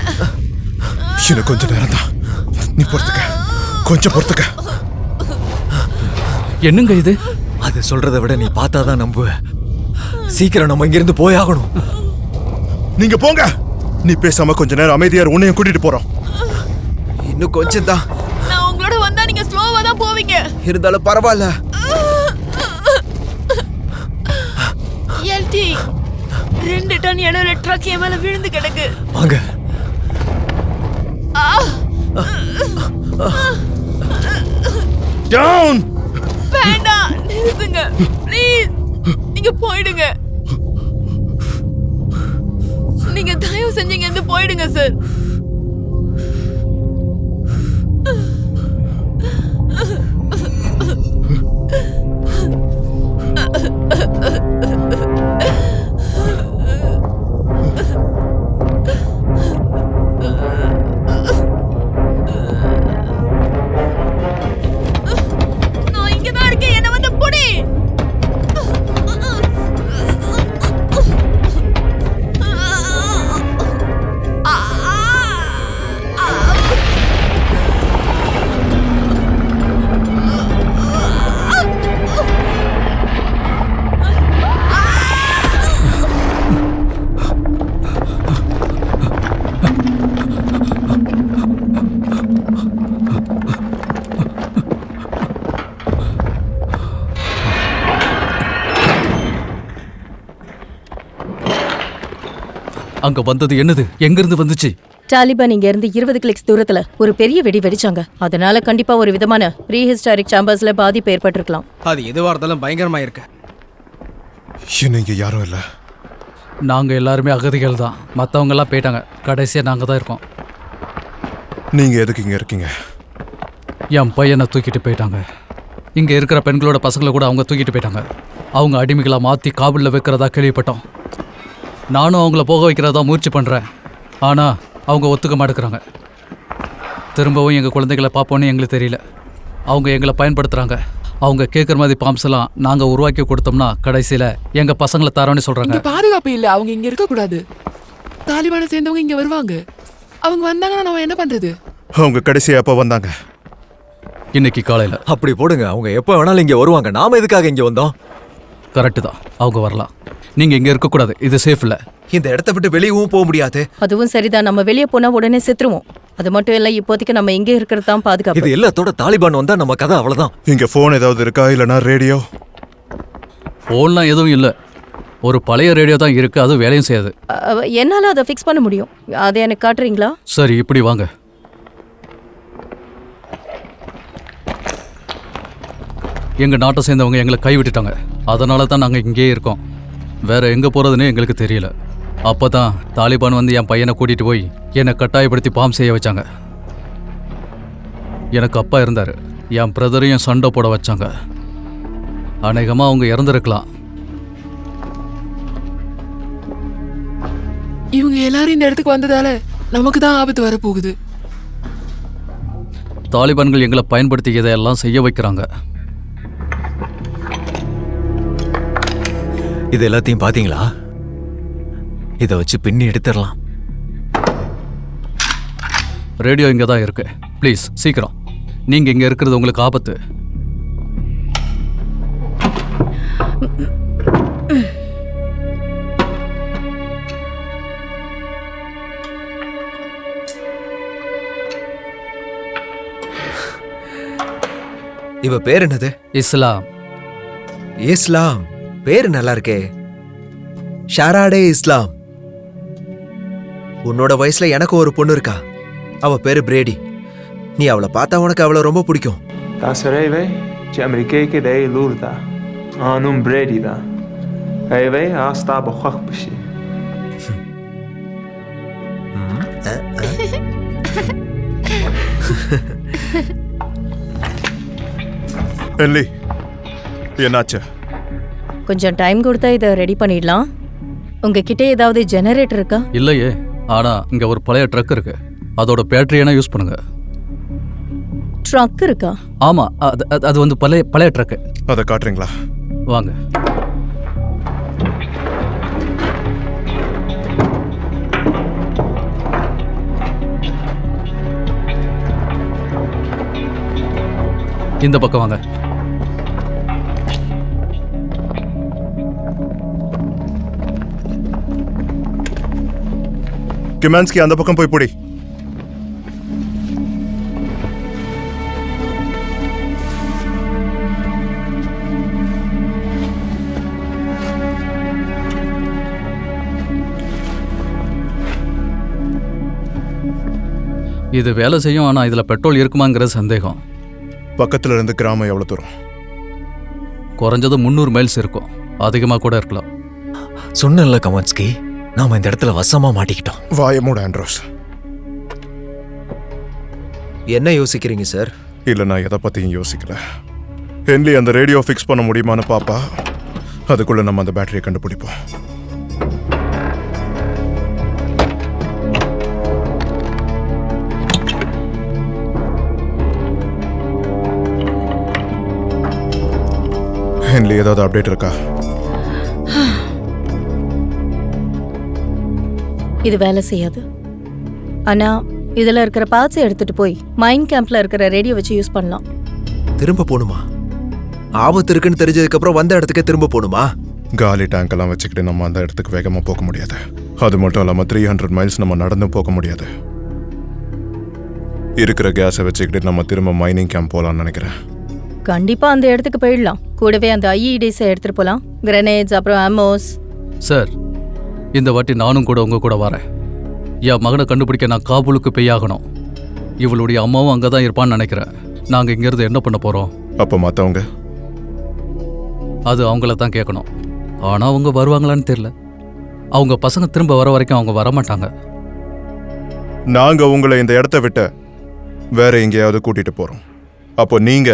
இன்னும் கொஞ்ச நேரம் தான். நீ கொஞ்சம் பொறுத்துக்க. என்னங்க இது? அது சொல்றதை விட நீ பார்த்தாதான் நம்புவ. சீக்கிரம் நம்ம இங்கிருந்து போயாகணும். நீங்க போங்க. நீ பேசாம கொஞ்ச நேரம் அமைதியா இரு. உன்னையும் கூட்டிட்டு போறோம். இன்னும் கொஞ்சம் தான். நான் உங்களோட வந்தா நீங்க ஸ்லோவா தான் போவீங்க. இருந்தாலும் பரவாயில்ல. எல்டி, 2 டன் எடையுள்ள ட்ரக் என் மேல விழுந்து கிடக்கு. வாங்க. டவுன். வேண்டாம், நிறுத்துங்க ப்ளீஸ். நீங்க போயிடுங்க. நீங்க தயவு செஞ்சீங்க இருந்து போயிடுங்க சார். நான் இங்க தான் இருக்கேன், என்ன வந்து புடி. அங்க வந்தது என்னது? எங்க இருந்து வந்துச்சு? டாலிபான் இங்க இருந்து 20 கிளிக்ஸ் தூரத்துல ஒரு பெரிய வெடி வெடிச்சாங்க. அதனால கண்டிப்பா ஒரு விதமான ப்ரீஹிஸ்டாரிக் சாம்பர்ஸ்ல பாதிப்பு ஏற்பட்டிருக்கலாம். அது எதுவா இருந்தாலும் பயங்கரமா இருக்கு. இன்னும் இங்க யாரும் இல்ல. நாங்க எல்லாருமே அகதிகள் தான். மத்தவங்க எல்லாம் போயிட்டாங்க. கடைசியா நாங்க தான் இருக்கோம். நீங்க எதுக்கு இங்க இருக்கீங்க? என் பையனை தூக்கிட்டு போயிட்டாங்க. இங்க இருக்கிற பெண்களோட பசங்களை கூட அவங்க தூக்கிட்டு போயிட்டாங்க. அவங்க அடிமைகளை மாத்தி காபூல்ல வைக்கிறதா கேள்விப்பட்டோம். நானும் அவங்கள போக வைக்கிறதா முயற்சி பண்றேன். ஆனா அவங்க ஒத்துக்க மாட்டேங்கிறாங்க. திரும்பவும் எங்கள் குழந்தைகளை பார்ப்போன்னு எங்களுக்கு தெரியல. அவங்க எங்களை பயன்படுத்துகிறாங்க. அவங்க கேட்குற மாதிரி பாம்ஸ் எல்லாம் நாங்கள் உருவாக்கி கொடுத்தோம்னா கடைசியில் எங்கள் பசங்களை தரோன்னு சொல்கிறாங்க. பாதுகாப்பு இல்லை, அவங்க இங்கே இருக்கக்கூடாது. தாலிபானை சேர்ந்தவங்க இங்கே வருவாங்க. அவங்க வந்தாங்கன்னா நம்ம என்ன பண்ணுறது? அவங்க கடைசியா எப்போ வந்தாங்க? இன்னைக்கு காலையில். அப்படி போடுங்க, அவங்க எப்போ வேணாலும் இங்கே வருவாங்க. நாம எதுக்காக இங்கே வந்தோம்? கரெக்டு தான், அவங்க வரலாம். நீங்கள் இங்கே இருக்கக்கூடாது, இது சேஃப் இல்லை. இந்த இடத்த விட்டு வெளியவும் போக முடியாது. அதுவும் சரிதான், நம்ம வெளியே போனா உடனே செத்துருவோம். அது மட்டும் இல்ல, இப்போதைக்கு நம்ம இங்கே இருக்கிறது தான் பாதுகாப்பு. இது எல்லாத்தோட தாலிபான் வந்தா நம்ம கதை அவ்வளவுதான். இங்க போன் ஏதாவது இருக்கா, இல்லனா ரேடியோ? போன்லாம் எதுவும் இல்லை. ஒரு பழைய ரேடியோ தான் இருக்கு, அது வேலையும் செய்யாது. என்னால அதை ஃபிக்ஸ் பண்ண முடியும். அதை எனக்கு காட்டுறீங்களா? சரி, இப்படி வாங்க. எங்க நாட்டை சேர்ந்தவங்க எங்களை கைவிட்டுட்டாங்க. அதனால தான் நாங்கள் இங்கேயே இருக்கோம். வேற எங்க போறதுன்னு எங்களுக்கு தெரியல. அப்பதான் தாலிபான் வந்து என் பையனை கூட்டிட்டு போய் என்னை கட்டாயப்படுத்தி பாம் செய்ய வச்சாங்க. எனக்கு அப்பா இருந்தாரு, என் பிரதரையும் சண்டை போட வச்சாங்க. அநேகமா அவங்க இறந்துருக்கலாம். இவங்க எல்லாரும் இந்த இடத்துக்கு வந்ததால நமக்கு தான் ஆபத்து வரப்போகுது. தாலிபான்கள் எங்களை பயன்படுத்தி இதையெல்லாம் செய்ய வைக்கிறாங்க. இது எல்லாத்தையும் பாத்தீங்களா? இதை வச்சு பின்னி எடுத்துடலாம். ரேடியோ இங்கே தான் இருக்கு. ப்ளீஸ் சீக்கிரம், நீங்க இங்க இருக்கிறது உங்களுக்கு ஆபத்து. இவ பேர் என்னது? இஸ்லாம். இஸ்லாம் பேரு நல்லா இருக்கே. ஷாராடே இஸ்லாம். உன்னோட வயசுல எனக்கு ஒரு பொண்ணு இருக்கா. அவ பேரு பிரேடி. நீ அவளை பார்த்தா உனக்கு அவளை ரொம்ப பிடிக்கும். தாசரேவே ஜாமரிகேகே டே லூர்தா ஆனும் பிரேடிதா ஐவே ஆஸ்தா பخخ பஷி. என்லி, என்னாச்சு? கொஞ்சம் டைம் கொடுத்தா இதை ரெடி பண்ணிடலாம். உங்ககிட்ட ஏதாவது ஜெனரேட்டர் இருக்கா? இல்லையே, ஆனா இங்க ஒரு பழைய ட்ரக் இருக்கு. அதோட பேட்டரி என்ன யூஸ் பண்ணுங்க. ட்ரக் இருக்கா? ஆமா, அது வந்து பழைய ட்ரக். அதை காட்டுறீங்களா? வாங்க. இந்த பக்கம் வாங்க. கிமான்ஸ்கி, அந்த பக்கம் போய் பிடி. இது வேலை செய்யும், ஆனா இதுல பெட்ரோல் இருக்குமாங்கிற சந்தேகம். பக்கத்துல இருந்து கிராமம் எவ்வளவு தூரம்? குறைஞ்சது 300 மைல்ஸ் இருக்கும், அதிகமா கூட இருக்கலாம். சொன்னல கமான்ஸ்கி, நாம இந்த இடத்துல வசமா மாட்டிக்கிட்டோம். வாய மூட ஆண்ட்ரோஸ். என்ன யோசிக்கிறீங்க சார்? இல்ல, நான் எதை பத்தியும் யோசிக்கல. ஹென்லி அந்த ரேடியோ ஃபிக்ஸ் பண்ண முடியுமான்னு பாப்பா. அதுக்குள்ள நம்ம அந்த பேட்டரியை கண்டுபிடிப்போம். ஹென்லி, ஏதாவது அப்டேட் இருக்கா? இது வேலை செய்யாது. ஆனா இதுல இருக்கிற பார்ட்ஸை எடுத்துட்டு போய் மைன் கேம்ப்ல இருக்கிற ரேடியோ வச்சு யூஸ் பண்ணலாம். திரும்ப போணுமா? ஆபத்து இருக்குன்னு தெரிஞ்சதுக்கு அப்புறம் வந்த இடத்துக்கே திரும்ப போணுமா? காலி டேங்க் எல்லாம் வச்சுக்கிட்டு நம்ம அந்த இடத்துக்கு வேகமா போக முடியாது. அது மட்டும் இல்லாம 300 மைல்ஸ் நம்ம நடந்து போக முடியாது. இருக்கிற கேஸை வச்சுக்கிட்டு நம்ம திரும்ப மைனிங் கேம்ப் போலாம்னு நினைக்கிறேன். கண்டிப்பா அந்த இடத்துக்கு போயிடலாம். கூடவே அந்த ஐஇடிஸை எடுத்துட்டு போலாம், கிரனேட்ஸ், அப்புறம் ஆமோஸ். சார், இந்த வாட்டி நானும் கூட உங்க கூட வரேன். என் மகனை கண்டுபிடிக்க நான் காபூலுக்கு போயாகணும். இவளுடைய அம்மாவும் அங்கதான் இருப்பான்னு நினைக்கிறேன். நாங்க இங்கிருந்து என்ன பண்ண போறோம்? அப்ப மத்தவங்க? அது அவங்கள தான் கேட்கணும். ஆனா அவங்க வருவாங்களான்னு தெரியல. அவங்க பசங்க திரும்ப வர வரைக்கும் அவங்க வரமாட்டாங்க. நாங்க உங்களை இந்த இடத்த விட்டு வேற எங்கேயாவது கூட்டிட்டு போறோம். அப்போ நீங்க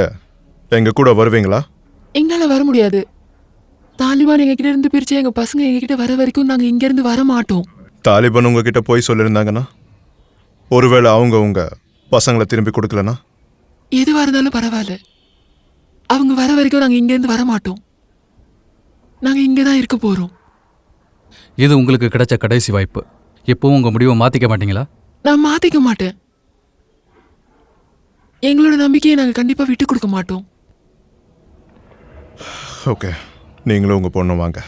எங்க கூட வருவீங்களா? எங்களால வர முடியாது. தாலிபான் எங்க கிட்ட இருந்து பிரிச்சு எங்க பசங்க எங்க கிட்ட வர வரைக்கும் நாங்க இங்க இருந்து வர மாட்டோம். தாலிபான் உங்ககிட்ட போய் சொல்லியிருந்தாங்கன்னா, ஒருவேளை அவங்க உங்க பசங்களை திரும்பி கொடுக்கலனா? எதுவா இருந்தாலும் பரவாயில்ல, அவங்க வர வரைக்கும் நாங்க இங்க இருந்து வர மாட்டோம். நாங்க இங்கதான் இருக்க போறோம். இது உங்களுக்கு கிடைச்ச கடைசி வாய்ப்பு. இப்பவும் உங்க முடிவை மாத்திக்க மாட்டீங்களா? நான் மாத்திக்க மாட்டேன். எங்களோட நம்பிக்கையை நாங்க கண்டிப்பா விட்டு கொடுக்க மாட்டோம். ஓகே, நீங்களும் உங்க பொண்ணு வாங்க.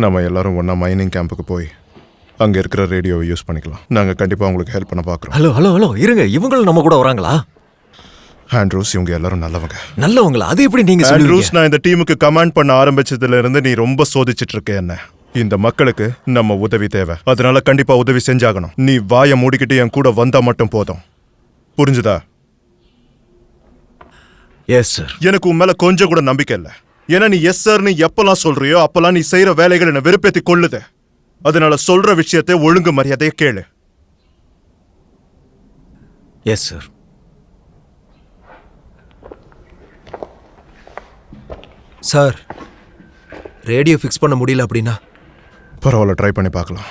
நம்ம எல்லாரும் ஒண்ணா மைனிங் கேம்புக்கு போய் அங்க இருக்கிற ரேடியோவை யூஸ் பண்ணிக்கலாம். நாங்க கண்டிப்பா உங்களுக்கு ஹெல்ப் பண்ண பாக்குறோம். ஹலோ ஹலோ ஹலோ, இருங்க, இவங்களும் நம்ம கூட வராங்களா? ஆண்ட்ரூஸ், இவங்க எல்லாரும் நல்லவங்க. நல்லவங்களா? அது எப்படி நீங்க சொல்றீங்க? ஆண்ட்ரூஸ், நான் இந்த டீமுக்கு கமாண்ட் பண்ண ஆரம்பிச்சதுல இருந்து நீ ரொம்ப சோதிச்சிட்டு இருக்க என்ன. இந்த மக்களுக்கு நம்ம உதவி தேவை, அதனால கண்டிப்பா உதவி செஞ்சாகணும். நீ வாயை மூடிக்கிட்டு என் கூட வந்தா மட்டும் போதும், புரிஞ்சுதா? Yes sir. எனக்கு உன் மேல கொஞ்சம் கூட நம்பிக்கை இல்லை. ஏன்னா நீ எஸ் சார் நீ எப்பெல்லாம் சொல்றியோ அப்பெல்லாம் நீ செய்யற வேலைகள் என்ன வெறுப்பேத்தி கொள்ளுது. அதனால சொல்ற விஷயத்தை ஒழுங்கு மரியாதையை கேளு. Yes sir. Sir, radio fix பண்ண முடியல அப்படின்னா? பரவாயில்ல, ட்ரை பண்ணி பார்க்கலாம்.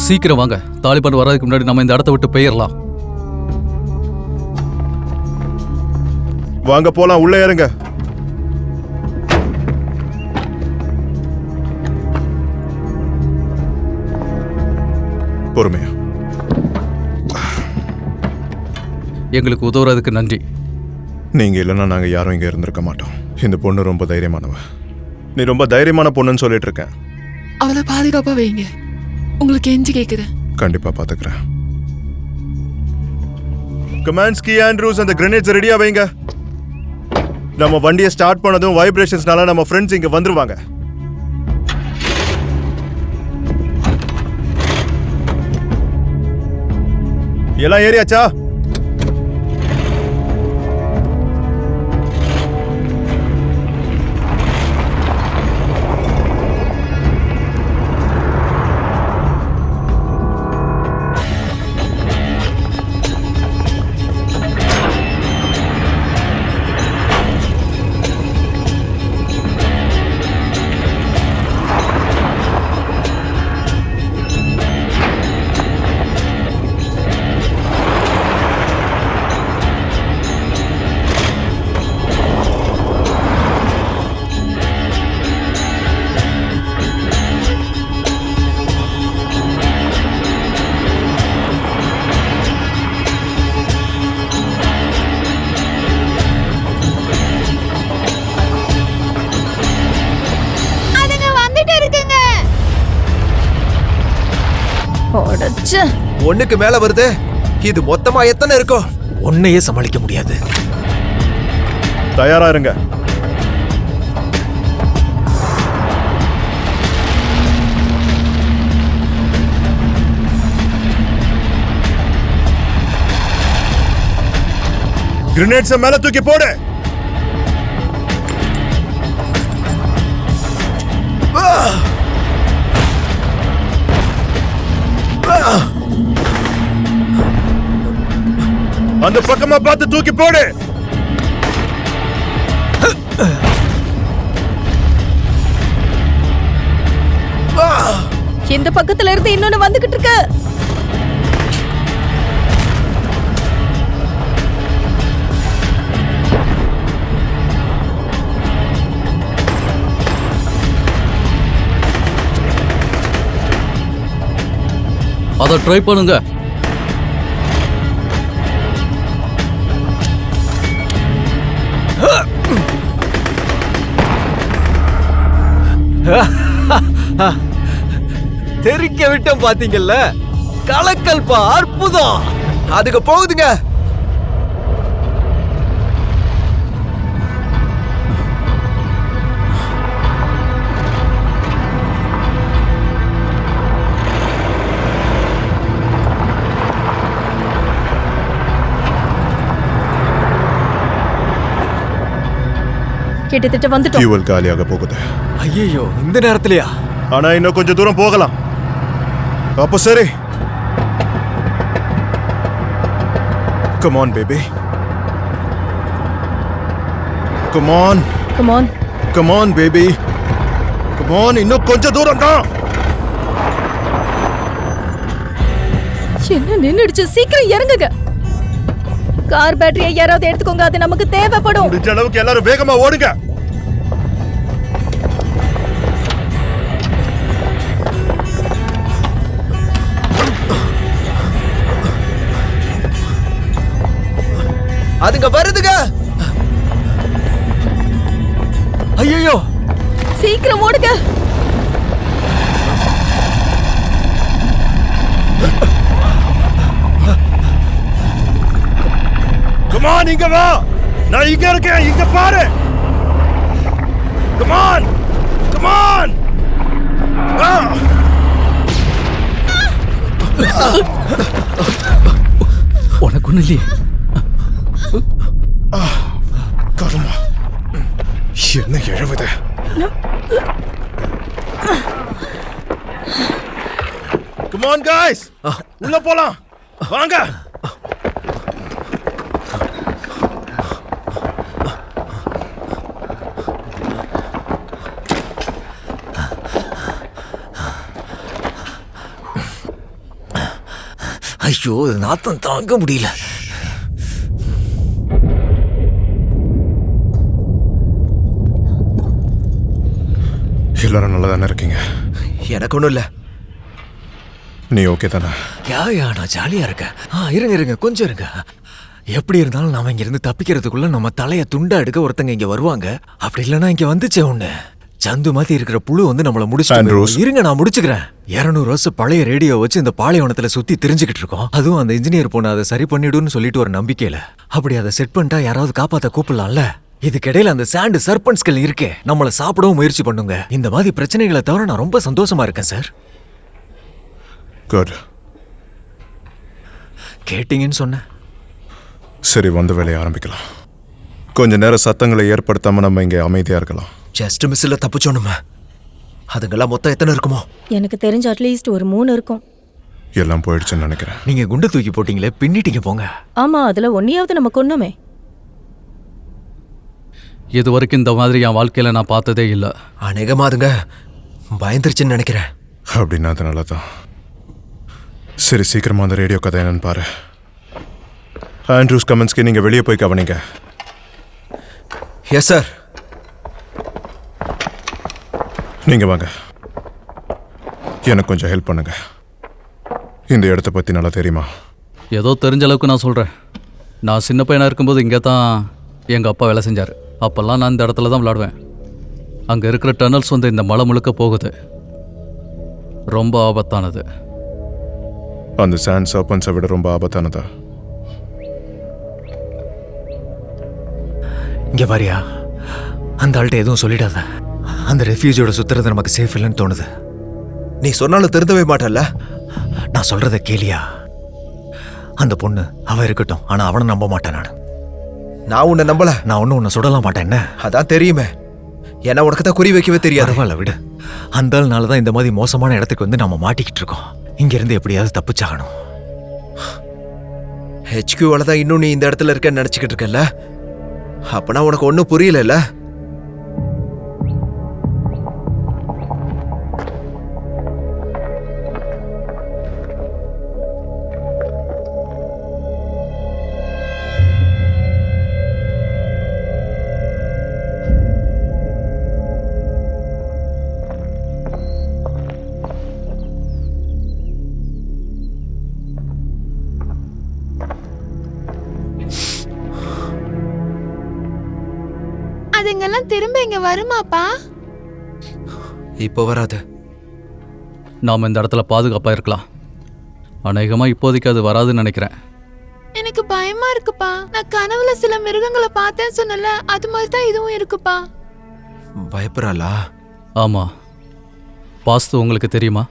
சீக்கிரம் வாங்க, தாலிபான் வர்றதுக்கு முன்னாடி நம்ம இந்த இடத்த விட்டு போயிடலாம். வாங்க போலாம், உள்ள ஏறுங்க. பொறுமையா. எங்களுக்கு உதவுறதுக்கு நன்றி. நீங்க இல்லைன்னா நாங்க யாரும் இங்க இருந்திருக்க மாட்டோம். இந்த பொண்ணு ரொம்ப தைரியமானவ. நீ ரொம்ப தைரியமான பொண்ணுன்னு சொல்லிட்டு இருக்கேன். அவளை பாதுகாப்பா வைங்க. உங்களுக்கு எஞ்சி கேக்குறேன். கண்டிப்பா பாத்துக்கிறேன். கமாண்ட்ஸ்கி ஆண்ட்ரூஸ் அந்த கிரெனேட்ஸ் ரெடியா வைங்க. நம்ம வண்டியை ஸ்டார்ட் பண்ணதும் வைப்ரேஷன்ஸ்னால நம்ம ஃப்ரெண்ட்ஸ் இங்க வந்துருவாங்க. எல்லாம் ஏறியாச்சா? ஒண்ணுக்கு மேல வருது. இது மொத்தமா எத்தனை இருக்கும்? ஒன்னையே சமாளிக்க முடியாது. தயாரா இருங்க. கிரெனேட்ஸ் மேல தூக்கி போடு. அந்த பக்கமா பார்த்து தூக்கி போடு. இந்த பக்கத்துல இருந்து இன்னொன்னு வந்துகிட்டு இருக்கு. அதை ட்ரை பண்ணுங்க. தெரிக்க விட்டோம் பாத்தீங்கல்ல, கலக்கல்பா, அற்புதம். அதுக்கு போகுதுங்க. கிட்டத்தட்ட வந்துட்டோம். ஃபியூவல் காலியாக போகுது. ஐயோ, இந்த நேரத்துலயா? ஆனா இன்னும் கொஞ்சம் தூரம் போகலாம். அப்போ சரி. Come on baby. Come on. Come on. Come on baby. Come on, இன்னும் கொஞ்சம் தூரம் தான். என்ன நின்னுடுச்சு? சீக்கிரம் இறங்குங்க. கார் பேட்டரியை யாராவது எடுத்துக்கோங்க, அது நமக்கு தேவைப்படும். முடிஞ்ச அளவுக்கு எல்லாரும் வேகமா ஓடுங்க. அதுங்க வருதுங்க. ஐயோ, சீக்கிரம் ஓடுங்க. Come on, இங்க வா. நான் இங்க இருக்கேன், இங்க பாரு. Come on. Come on. உனக்கு ஒண்ணு இல்லையே? கருமா, என்ன எழுவுது? Come on guys, உள்ள போலாம். வாங்க. ஐயோ நாத்தம் தாங்க முடியல. எல்லாரும் நல்லா தானே இருக்கீங்க? எனக்கு ஒன்றும் இல்லை. நீ ஓகே தானே? யா நான் ஜாலியா இருக்கேன். இருங்க கொஞ்சம் இருங்க. எப்படி இருந்தாலும் நாம இங்க இருந்து தப்பிக்கிறதுக்குள்ள நம்ம தலைய துண்டா எடுக்க ஒருத்தங்க இங்க வருவாங்க. அப்படி இல்லைன்னா இங்க வந்துச்சே ஒண்ணு சந்து மாதிரி இருக்கிற புழு வந்து நம்மள முடிச்சு. இருங்க நான் முடிச்சுக்கிறேன். 200 வருஷம் பழைய ரேடியோ வச்சு இந்த பாலைவனத்துல சுத்தி தெரிஞ்சுக்கிட்டு இருக்கோம். அதுவும் அந்த இன்ஜினியர் பொண்ணு அதை சரி பண்ணிடுன்னு சொல்லிட்டு ஒரு நம்பிக்கையில அப்படி அதை செட் பண்ணிட்டா யாராவது காப்பாத்த கூப்பிடலாம்ல. இதுக்கிடையில அந்த சாண்டு சர்பன்ஸ்கள் இருக்கே நம்மள சாப்பிடவும் முயற்சி பண்ணுங்க. இந்த மாதிரி பிரச்சனைகளை தவிர நான் ரொம்ப சந்தோஷமா இருக்கேன் சார். குட். கேட்டீங்கன்னு சொன்னேன். சரி, வந்த வேலையை ஆரம்பிக்கலாம். கொஞ்ச நேரம் சத்தங்களை ஏற்படுத்தாம நம்ம இங்கே அமைதியா இருக்கலாம். ஜஸ்ட் மிஸ்ல தப்பிச்சோணுமே. அதுங்கெல்லாம் மொத்தம் எத்தனை இருக்குமோ? எனக்கு தெரிஞ்ச அட்லீஸ்ட் ஒரு 3 இருக்கும். எல்லாம் போயிடுச்சுன்னு நினைக்கிறேன். நீங்க குண்டு தூக்கி போட்டீங்களே, பின்னிட்டீங்க போங்க. ஆமா, அதுல ஒன்னையாவது நம்ம கொன்னோமே. இது வரைக்கும் இந்த மாதிரி என் வாழ்க்கையில நான் பார்த்ததே இல்லை. அநேகமா அதுங்க பயந்துருச்சுன்னு நினைக்கிறேன். அப்படின்னா அது நல்லதான். சரி, சீக்கிரமா அந்த ரேடியோ கதை என்னன்னு பாரு. ஆண்ட்ரூஸ் கமென்ஸ்க்கு நீங்க வெளியே போய் கவனிங்க. Yes sir. நீங்க வாங்க, எனக்கு கொஞ்சம் ஹெல்ப் பண்ணுங்க. இந்த இடத்த பத்தி நல்லா தெரியுமா? ஏதோ தெரிஞ்ச அளவுக்கு நான் சொல்கிறேன். நான் சின்ன பையனாக இருக்கும்போது இங்கே தான் எங்கள் அப்பா வேலை செஞ்சார். அப்போல்லாம் நான் இந்த இடத்துல தான் விளாடுவேன். அங்கே இருக்கிற டனல்ஸ் வந்து இந்த மலை முழுக்க போகுது. ரொம்ப ஆபத்தானது. அந்த சாண்ட் சர்பன்ஸை விட ரொம்ப ஆபத்தானதா? இங்க வரியா, அந்த ஆள்கிட்ட எதுவும் சொல்லிடாத. அந்த ரெஃப்யூஜியோட சுத்துறது நமக்கு சேஃப் இல்லைன்னு தோணுது. நீ சொன்னாலும் திருந்தவே மாட்டல்ல. நான் சொல்றத கேளியா. அந்த பொண்ணு அவ இருக்கட்டும், ஆனா அவனை நம்ப மாட்டேன். நான் உன்னை நம்பல. நான் ஒன்னும் உன்னை சுடலாம் மாட்டேன். என்ன? அதான் தெரியுமே. ஏன்னா உனக்கு தான் குறி வைக்கவே தெரியாது. பரவாயில்ல விடு. அந்த ஆள்னால தான் இந்த மாதிரி மோசமான இடத்துக்கு வந்து நம்ம மாட்டிக்கிட்டு இருக்கோம். இங்க இருந்து எப்படியாவது தப்பிச்சாகணும். HQவால தான் இன்னும் நீ இந்த இடத்துல இருக்கன்னு நினைச்சுக்கிட்டு இருக்கல. அப்பனா உனக்கு ஒன்றும் புரியல. அதுங்கெல்லாம் திரும்ப இங்க வருமாப்பா? இப்போ வராது. நாம் இந்த இடத்துல பாதுகாப்பாக இருக்கலாம். அநேகமாக இப்போதைக்கு அது வராதுன்னு நினைக்கிறேன். எனக்கு பயமா இருக்குப்பா. நான் கனவுல சில மிருகங்களை பார்த்தேன்னு சொன்னல, அது மாதிரி தான் இதுவும் இருக்குப்பா. பயப்படுறாளா? ஆமாம். பாஸ்து உங்களுக்கு தெரியுமா?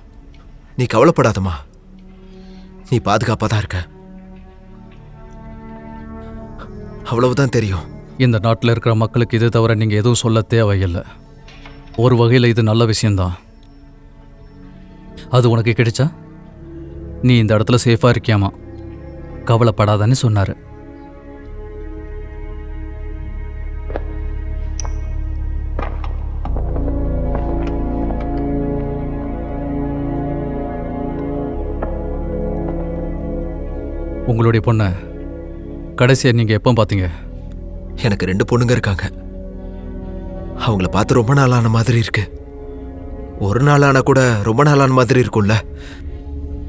நீ கவலைப்படாதம்மா, நீ பாதுகாப்பாக தான் இருக்க. அவ்வளவுதான் தெரியும். இந்த நாட்டில் இருக்கிற மக்களுக்கு இது தவிர நீங்கள் எதுவும் சொல்ல தேவையில்லை. ஒரு வகையில் இது நல்ல விஷயந்தான். அது உனக்கு கிடைச்சா நீ இந்த இடத்துல சேஃபாக இருக்கியாமா, கவலைப்படாதன்னு சொன்னார். உங்களுடைய பொண்ணை கடைசியாக நீங்கள் எப்போ பார்த்தீங்க? எனக்கு 2 பொண்ணுங்க இருக்காங்க. அவங்கள பார்த்து ரொம்ப நாளான மாதிரி இருக்கு. ஒரு நாளான கூட ரொம்ப நாளான மாதிரி இருக்கும்ல.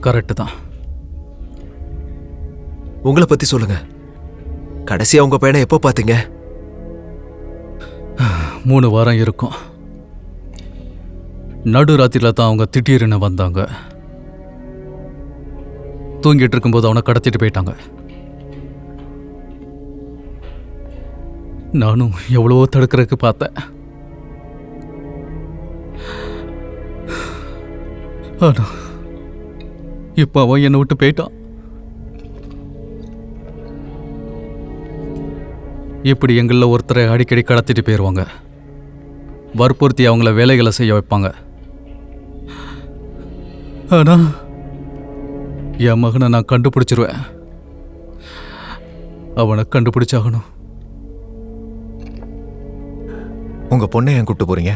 கரெக்டு தான். உங்களை பத்தி சொல்லுங்க. கடைசியா உங்க பையனை எப்போ பார்த்தீங்க? 3 வாரம் இருக்கும். நடுராத்திரியில் தான் அவங்க திடீர்னு வந்தாங்க. தூங்கிட்டு இருக்கும்போது அவனை கடத்திட்டு போயிட்டாங்க. நானும் எவ்வளவோ தடுக்கிறதுக்கு பார்த்தேன். ஆனா இப்ப அவன் என்னை விட்டு போயிட்டான். இப்படி எங்களில் ஒருத்தரை அடிக்கடி கடத்திட்டு போயிடுவாங்க. வற்புறுத்தி அவங்கள வேலைகளை செய்ய வைப்பாங்க. ஆனா என் மகனை நான் கண்டுபிடிச்சிருவேன். அவனை கண்டுபிடிச்சாகணும். உங்க பொண்ணை ஏன் கூட்டு போறீங்க?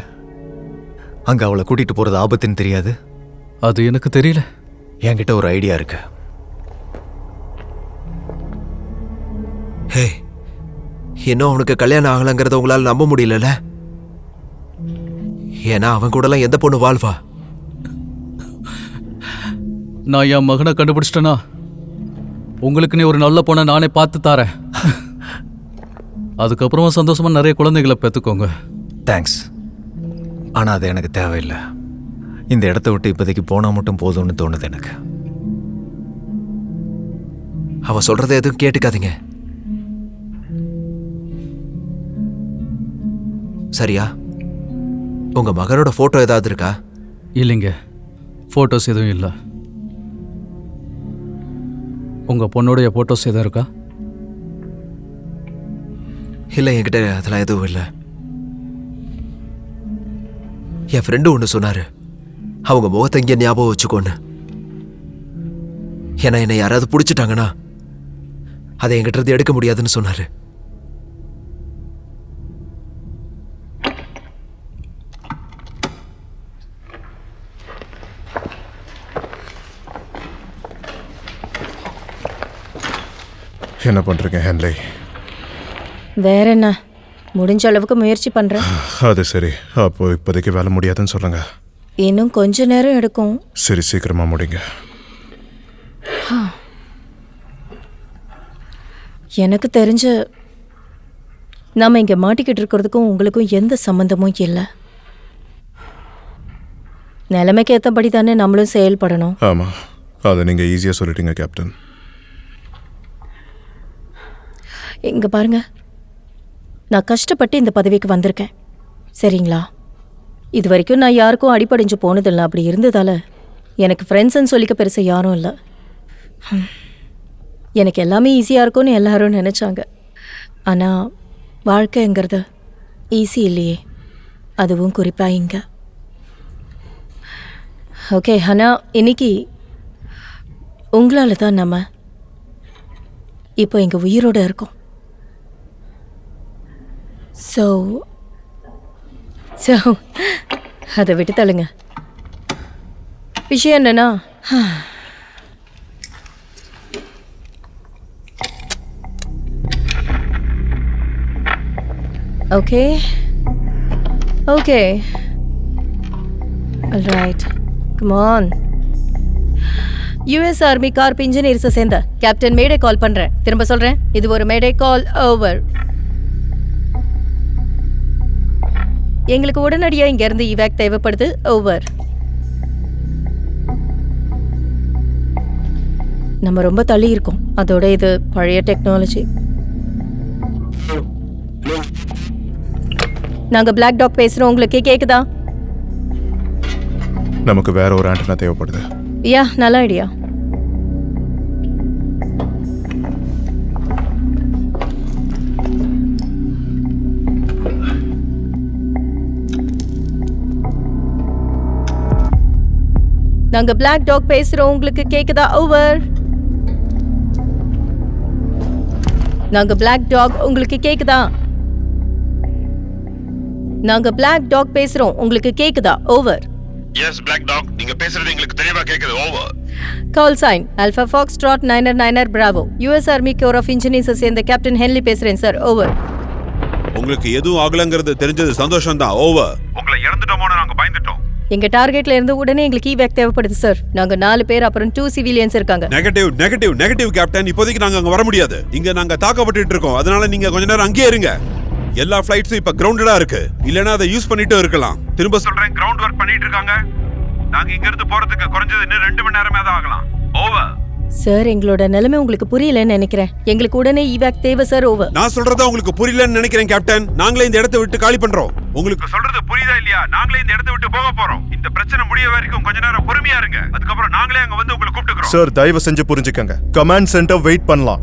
அங்க அவளை கூட்டிட்டு போறது ஆபத்துன்னு தெரியாது? அது எனக்கு தெரியல. என்கிட்ட ஒரு ஐடியா இருக்கு. ஹே, இன்னும் அவனுக்கு கல்யாணம் ஆகலைங்கிறத உங்களால் நம்ப முடியலல்ல? ஏன்னா அவன் கூடலாம் எந்த பொண்ணு வாழ்வா? நான் என் மகனை கண்டுபிடிச்சிட்டேனா உங்களுக்கு நீ ஒரு நல்ல பொண்ணை நானே பார்த்து தாரேன். அதுக்கப்புறமா சந்தோஷமா நிறைய குழந்தைகளை பெற்றுக்கோங்க. தேங்க்ஸ். ஆனால் அது எனக்கு தேவையில்லை. இந்த இடத்த விட்டு இப்போதைக்கு போனால் மட்டும் போதும்னு தோணுது எனக்கு. அவ சொல்றதை எதுவும் கேட்டுக்காதீங்க, சரியா? உங்க மகனோட போட்டோ ஏதாவது இருக்கா? இல்லைங்க, ஃபோட்டோஸ் எதுவும் இல்லை. உங்கள் பொண்ணுடைய ஃபோட்டோஸ் எதுவும் இருக்கா? இல்லை, என்கிட்ட அதெல்லாம் எதுவும் இல்லை. என் ஃப்ரெண்டு ஒன்று சொன்னாரு, அவங்க முகத்தை இங்கே ஞாபகம் வச்சுக்கோன்னு. ஏன்னா என்னை யாராவது பிடிச்சிட்டாங்கன்னா அதை என்கிட்ட இருந்து எடுக்க முடியாதுன்னு சொன்னாரு. என்ன பண்றீங்க ஹென்லி? வேற என்ன, முடிஞ்ச அளவுக்கு முயற்சி பண்றேன். அது சரி, அப்போ இப்போதைக்கு வேலை முடியாதுன்னு சொல்லுங்க. இன்னும் கொஞ்ச நேரம் எடுக்கும். சரி, சீக்கிரமா முடிங்க. எனக்கு தெரிஞ்ச நாம இங்க மாட்டிக்கிட்டு இருக்கிறதுக்கும் உங்களுக்கும் எந்த சம்பந்தமும் இல்லை. நிலைமைக்கு ஏற்றபடி தானே நம்மளும் செயல்படணும். ஆமா, அதை நீங்க ஈஸியா சொல்லிட்டீங்க கேப்டன். இங்க பாருங்க, நான் கஷ்டப்பட்டு இந்த பதவிக்கு வந்திருக்கேன், சரிங்களா? இது வரைக்கும் நான் யாருக்கும் அடிபடிஞ்சு போனதில்லை. அப்படி இருந்ததால எனக்கு ஃப்ரெண்ட்ஸ்ன்னு சொல்லிக்க பெருசாக யாரும் இல்லை. எனக்கு எல்லாமே ஈஸியாக இருக்கும்னு எல்லாரும் நினச்சாங்க. ஆனால் வாழ்க்கைங்கிறது ஈஸி இல்லையே, அதுவும் குறிப்பாக இங்கே. ஓகே, ஆனால் இன்னைக்கு உங்களால் தான் நம்ம இப்போ இங்கே உயிரோடு இருக்கோம். ஸோ அதை விட்டு தள்ளுங்க. விஷயம் என்னன்னா, okay okay alright, come on. US army corps இன்ஜினியர்ஸை சேர்ந்த கேப்டன் மேடே கால் பண்ணுறேன். திரும்ப சொல்கிறேன், இது ஒரு மேடே கால். ஓவர். எங்களுக்கு உடனடியாக இங்கேருந்து ஈவேக் தேவைப்படுது. ஓவர். நம்ம ரொம்ப தள்ளி இருக்கோம், அதோட இது பழைய டெக்னாலஜி. நாங்கள் பிளாக் டாக் பேசுகிறோம், உங்களுக்கு கேட்குதா? நமக்கு வேற ஒரு ஆண்டனா தேவைப்படுது. யா, நல்ல ஐடியா. நாங்க பிளாக் டாக் பேசுறோம், உங்களுக்கு கேக்குதா? ஓவர். நாங்க பிளாக் டாக், உங்களுக்கு கேக்குதா? நாங்க பிளாக் டாக் பேசுறோம், உங்களுக்கு கேக்குதா? ஓவர். எஸ் பிளாக் டாக், நீங்க பேசுறது எங்களுக்கு தெளிவா கேக்குது. Over. Call sign alpha foxtrot 999 bravo. US army corps of இன்ஜினியர்ஸை சேர்ந்த கேப்டன் ஹென்லி பேசுறேன் சார். ஓவர். உங்களுக்கு எதுவும் ஆகலங்கிறது தெரிஞ்சது சந்தோஷம் தான். ஓவர். உங்களை இறந்துட்டோமோன்னு நாங்க பயந்துட்டோம். எங்க டார்கெட்ல இருந்து உடனே எங்களுக்கு ஈவேக் தேவைப்படுது சார். நாங்க 4 பேர், அப்புறம் 2 சிவிலியன்ஸ் இருக்காங்க. நெகட்டிவ் நெகட்டிவ் நெகட்டிவ் கேப்டன், இப்போதைக்கு நாங்க அங்க வர முடியாது. இங்க நாங்க தாக்கப்பட்டு இருக்கோம், அதனால நீங்க கொஞ்ச நேரம் அங்கேயே இருங்க. எல்லா ஃளைட்ஸும் இப்ப கிரவுண்டடா இருக்கு, இல்லனா அதை யூஸ் பண்ணிட்டு இருக்கலாம். திரும்ப சொல்றேன், கிரவுண்ட் வர்க் பண்ணிட்டு இருக்காங்க. நாங்க இங்க இருந்து போறதுக்கு குறைஞ்சது இன்னும் 2 மணி நேரமே தான் ஆகலாம். ஓவர். சார், எங்களோட நிலைமை உங்களுக்கு புரியலன்னு நினைக்கிறேன். எங்களுக்கு உடனே ஈவேக் தேவை சார். ஓவர். நான் சொல்றதா உங்களுக்கு புரியலன்னு நினைக்கிறேன் கேப்டன். நாங்களே இந்த இடத்தை விட்டு காலி பண்றோம். உங்களுக்கு சொல்றது புரியுதா இல்லையா? நாங்களே இந்த இடத்தை விட்டு போக போறோம். இந்த பிரச்சனை முடிய வரைக்கும் கொஞ்ச நேரம் பொறுமையா இருங்க, அதுக்கப்புறம் நாங்களே அங்க வந்து உங்களை கூப்பிட்டுக்கிறோம். சார், தயவு செஞ்சு புரிஞ்சுக்கங்க. கமாண்ட் சென்டர் வெயிட் பண்ணலாம்.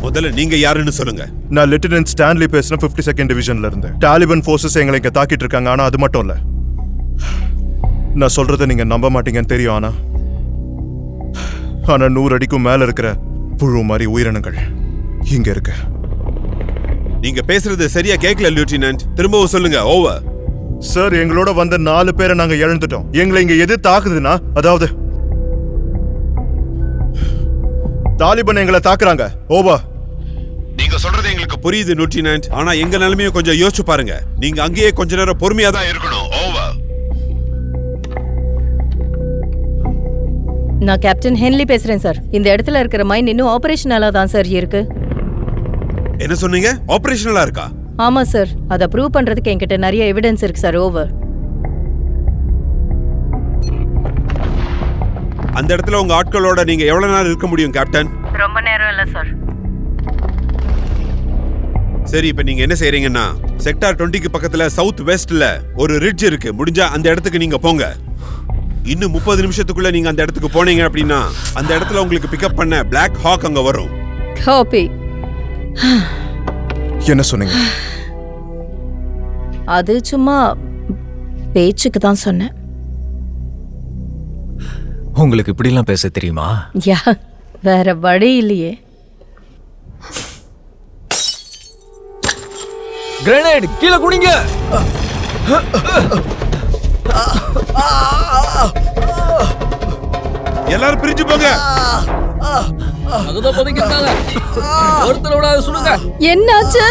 முதல்ல நீங்க யாருன்னு சொல்லுங்க. நான் லெப்டினன்ட் ஸ்டான்லி பேசுறேன், 52nd டிவிஷன்ல இருந்து. டாலிபான் ஃபோர்ஸஸ் எங்களை இங்க தாக்கிட்டு இருக்காங்க. ஆனா அது மட்டும் இல்ல, நான் சொல்றதை நீங்க நம்ப மாட்டீங்கன்னு தெரியும். ஆனா 100 அடிக்கும் மேல இருக்கிற புழு மாதிரி உயிரினங்கள் இங்க இருக்கு. நீங்க பேசுறது சரியா கேட்கல லெப்டினன்ட், திரும்பவும் சொல்லுங்க. ஓவர். சார், எங்களோட வந்த 4 பேரை நாங்க இழந்துட்டோம். எங்களை இங்க எது தாக்குதுன்னா, அதாவது தாலிபான் எங்களை தாக்குறாங்க. ஓவர். நீங்க நீங்க சொல்றது எங்களுக்கு புரியுது லூட்டினன்ட். ஆனா எங்க நிலைமையும் கொஞ்சம் யோசிச்சு பாருங்க. நீங்க அங்கேயே கொஞ்ச நேரம் பொறுமையா தான் இருக்கணும். ஓவர். நான் கேப்டன் ஹென்லி பேசுறேன் சார். இந்த இடத்துல இருக்கிற மைன் இன்னும் ஆபரேஷனலா தான் சார் இருக்கு. என்ன சொன்னீங்க? ஆபரேஷனலா இருக்கா? ஆமா சார். அதை ப்ரூவ் பண்றதுக்கு என்கிட்ட நிறைய எவிடன்ஸ் இருக்கு சார். ஓவர். அந்த இடத்துல உங்க ஆட்களோட நீங்க எவ்வளவு நேரம் இருக்க முடியும் கேப்டன்? ரொம்ப நேரம் இல்ல சார். சரி, இப்ப நீங்க என்ன செய்றீங்கன்னா செக்டார் 20க்கு பக்கத்துல சவுத் வெஸ்ட்ல ஒரு ரிட்ஜ் இருக்கு. முடிஞ்சா அந்த இடத்துக்கு நீங்க போங்க. இன்னும் 30 நிமிஷத்துக்குள்ள நீங்க அந்த இடத்துக்கு போனீங்க அப்படின்னா அந்த இடத்துல உங்களுக்கு பிக்கப் பண்ண பிளாக் ஹாக் அங்க வரும். காப்பி. என்ன சொன்னீங்க? அது சும்மா பேச்சுக்கு தான் சொன்னேன். உங்களுக்கு இப்படிலாம் பேச தெரியுமா? யா, வேற வழி இல்லையே. கிரனேட் கீழே குனிங்க. எல்லாரும் பிரிஞ்சு போங்க. அதுதான் பதுங்கிட்டாங்க. ஒருத்தர் விடாத சுடுங்க. என்னாச்சு?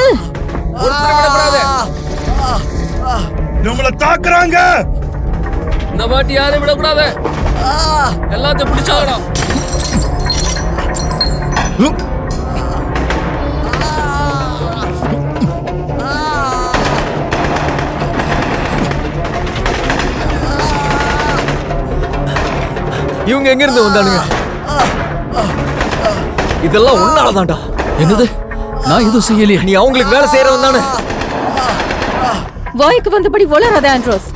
ஒருத்தர் விடக்கூடாது. நம்மள தாக்குறாங்க. இந்த வாட்டி யாரையும் விடக்கூடாது. எல்லாத்தையும் பிடிச்சாகணும். இவங்க எங்க இருந்து வந்தானுங்க? இதெல்லாம் உன்னாலதான்டா. என்னது? நான் எதுவும் செய்யலையே. நீ அவங்களுக்கு வேலை செய்யறவன் தானே. வாய்க்கு வந்தபடி வளராத ஆண்ட்ரோஸ்.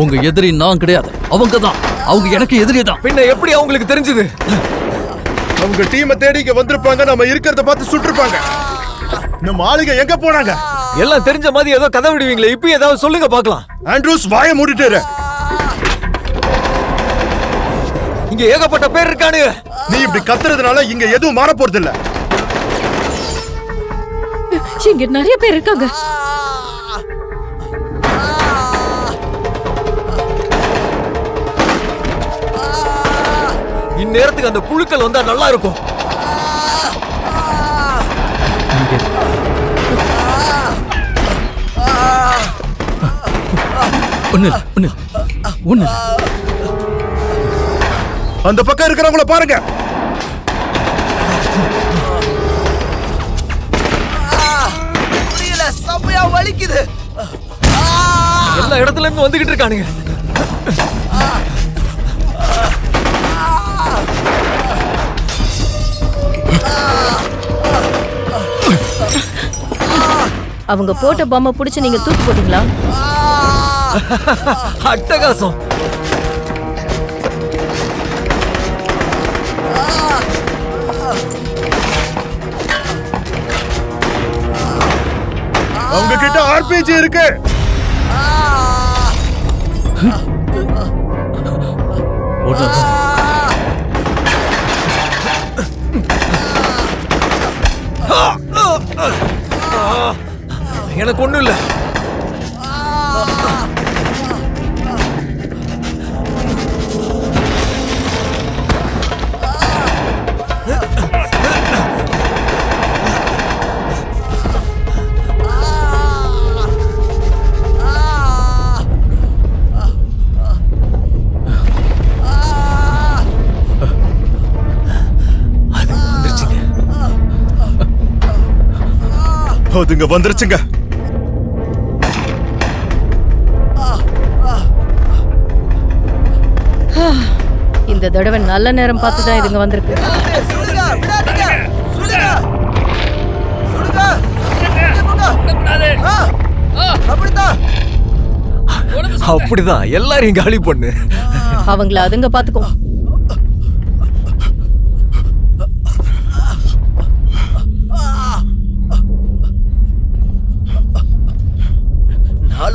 உங்க எதிரி நான் கிடையாது, அவங்க தான். அவங்க எனக்கு எதிரி தான். பின்ன எப்படி அவங்களுக்கு தெரிஞ்சது? அவங்க டீமை தேடி இங்க வந்திருப்பாங்க. நம்ம இருக்கிறத பார்த்து சுட்டிருப்பாங்க. நம்ம ஆளுங்க எங்க போனாங்க? எல்லாம் தெரிஞ்ச மாதிரி ஏதோ கதை விடுவீங்களே, இப்ப ஏதாவது சொல்லுங்க பாக்கலாம். ஆண்ட்ரூஸ் வாயை மூடிட்டு இரு. இங்க ஏகப்பட்ட பேர் இருக்கானுங்க. நீ இப்படி கத்துறதுனால இங்க எதுவும் மாற போறது இல்ல. இங்க நிறைய பேர் இருக்காங்க. இந்நேரத்துக்கு அந்த புழுக்கள் வந்தா நல்லா இருக்கும். ஒண்ணு அந்த பக்கம் இருக்கிறவங்கள பாருங்க. புரியல, சமையா வலிக்குது. எல்லா இடத்துல இருந்து வந்துகிட்டு இருக்கானுங்க. அவங்க போட்ட பாம்பை பிடிச்சு நீங்க தூக்கி போட்டீங்களா? அட்டகாசம். அவங்க கிட்ட ஆர்பிஜி இருக்கு. எனக்கு ஒண்ணும் இல்ல. அதுங்க வந்துருச்சுங்க. இந்த தடவை நல்ல நேரம் பார்த்து தான் இதுங்க வந்திருக்கு. அப்படிதான் எல்லாரையும் காலி பண்ணு. அவங்கள அதுங்க பாத்துக்கோ.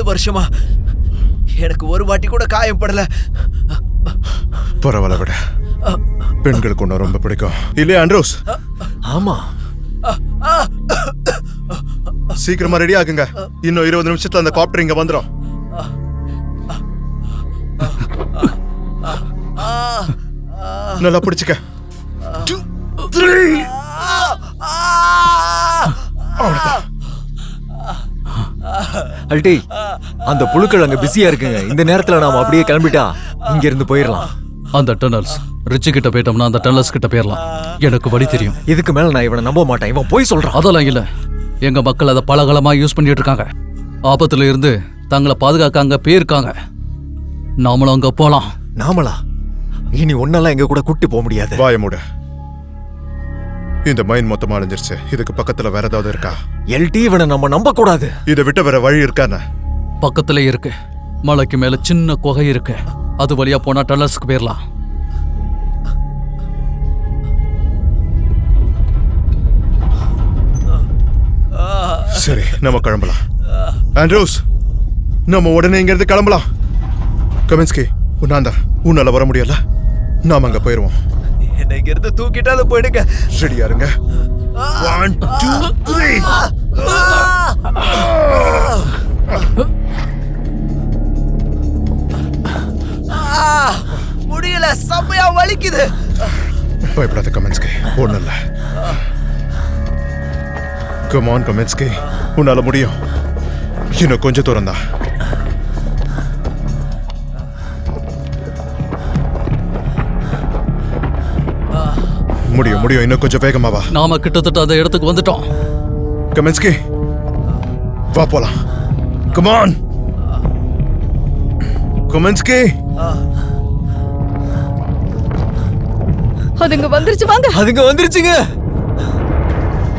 வருஷமா எனக்கு ஒரு வாட்டி கூட காயம் படல. பரவாயில்ல விட. பெண்களுக்கு ஒன்று ரொம்ப பிடிக்கும் இல்லையா ஆண்ட்ரோஸ்? ஆமா. சீக்கிரமா ரெடி ஆகுங்க. இன்னும் 20 நிமிஷத்துல அந்த காப்டர் இங்க வந்துடும். நல்லா பிடிச்சுக்க. 2, 3. அல்டி, அந்த புழுக்கள் அங்க பிஸியா இருக்குங்க. இந்த நேரத்துல நாம அப்படியே கிளம்பிட்டா இங்க இருந்து போயிடலாம். அந்த டனல்ஸ் ரிச்சு கிட்ட போயிட்டோம்னா அந்த டனல்ஸ் கிட்ட போயிடலாம். எனக்கு வழி தெரியும். இதுக்கு மேல நான் இவனை நம்ப மாட்டேன். இவன் போய் சொல்றான். அதெல்லாம் இல்ல. எங்க மக்கள் அதை பலகாலமா யூஸ் பண்ணிட்டு இருக்காங்க. ஆபத்துல இருந்து தங்களை பாதுகாக்க அங்க போயிருக்காங்க. நாமளும் அங்க போலாம். நாமளா? இனி ஒன்னெல்லாம் எங்க கூட கூட்டி போக முடியாது. வாய மூட. இந்த மைன் மொத்தமா அழிஞ்சிருச்சு. இதுக்கு பக்கத்துல வேற ஏதாவது இருக்கா? எல்டி, இவனை நம்ம நம்ப கூடாது. இதை விட்ட வேற வழி இருக்கானே? பக்கத்துல இருக்கு. மலைக்கு மேல சின்ன குகை இருக்கு. அது வழியா போனா டனல்ஸ்க்கு போயிடலாம். சரி, நம்ம கிளம்பலாம். ஆண்ட்ரூஸ், நம்ம உடனே இங்க இருந்து கிளம்பலாம். கமின்ஸ்கி, உன்னால வர முடியல. நாம அங்க போயிருவோம். என்னை இங்க இருந்து தூக்கிட்டாலும் போயிடுங்க. ரெடியா இருங்க. 1 2 3. முடியல, செம்மையா வலிக்குது. பயப்படாத கமின்ஸ்கி, ஒண்ணும் இல்ல. கம் ஆன் கமின்ஸ்கி, உன்னால முடியும். இன்னும் கொஞ்சம் தூரம் தான். முடியும் முடியும். இன்னும் கொஞ்சம் வேகமா வா. நாம கிட்டத்தட்ட அந்த இடத்துக்கு வந்துட்டோம். கமின்ஸ்கி, வா போலாம். Come on Kaminski. அதுங்க வந்துருச்சு. வாங்க. அதுங்க வந்துருச்சுங்க.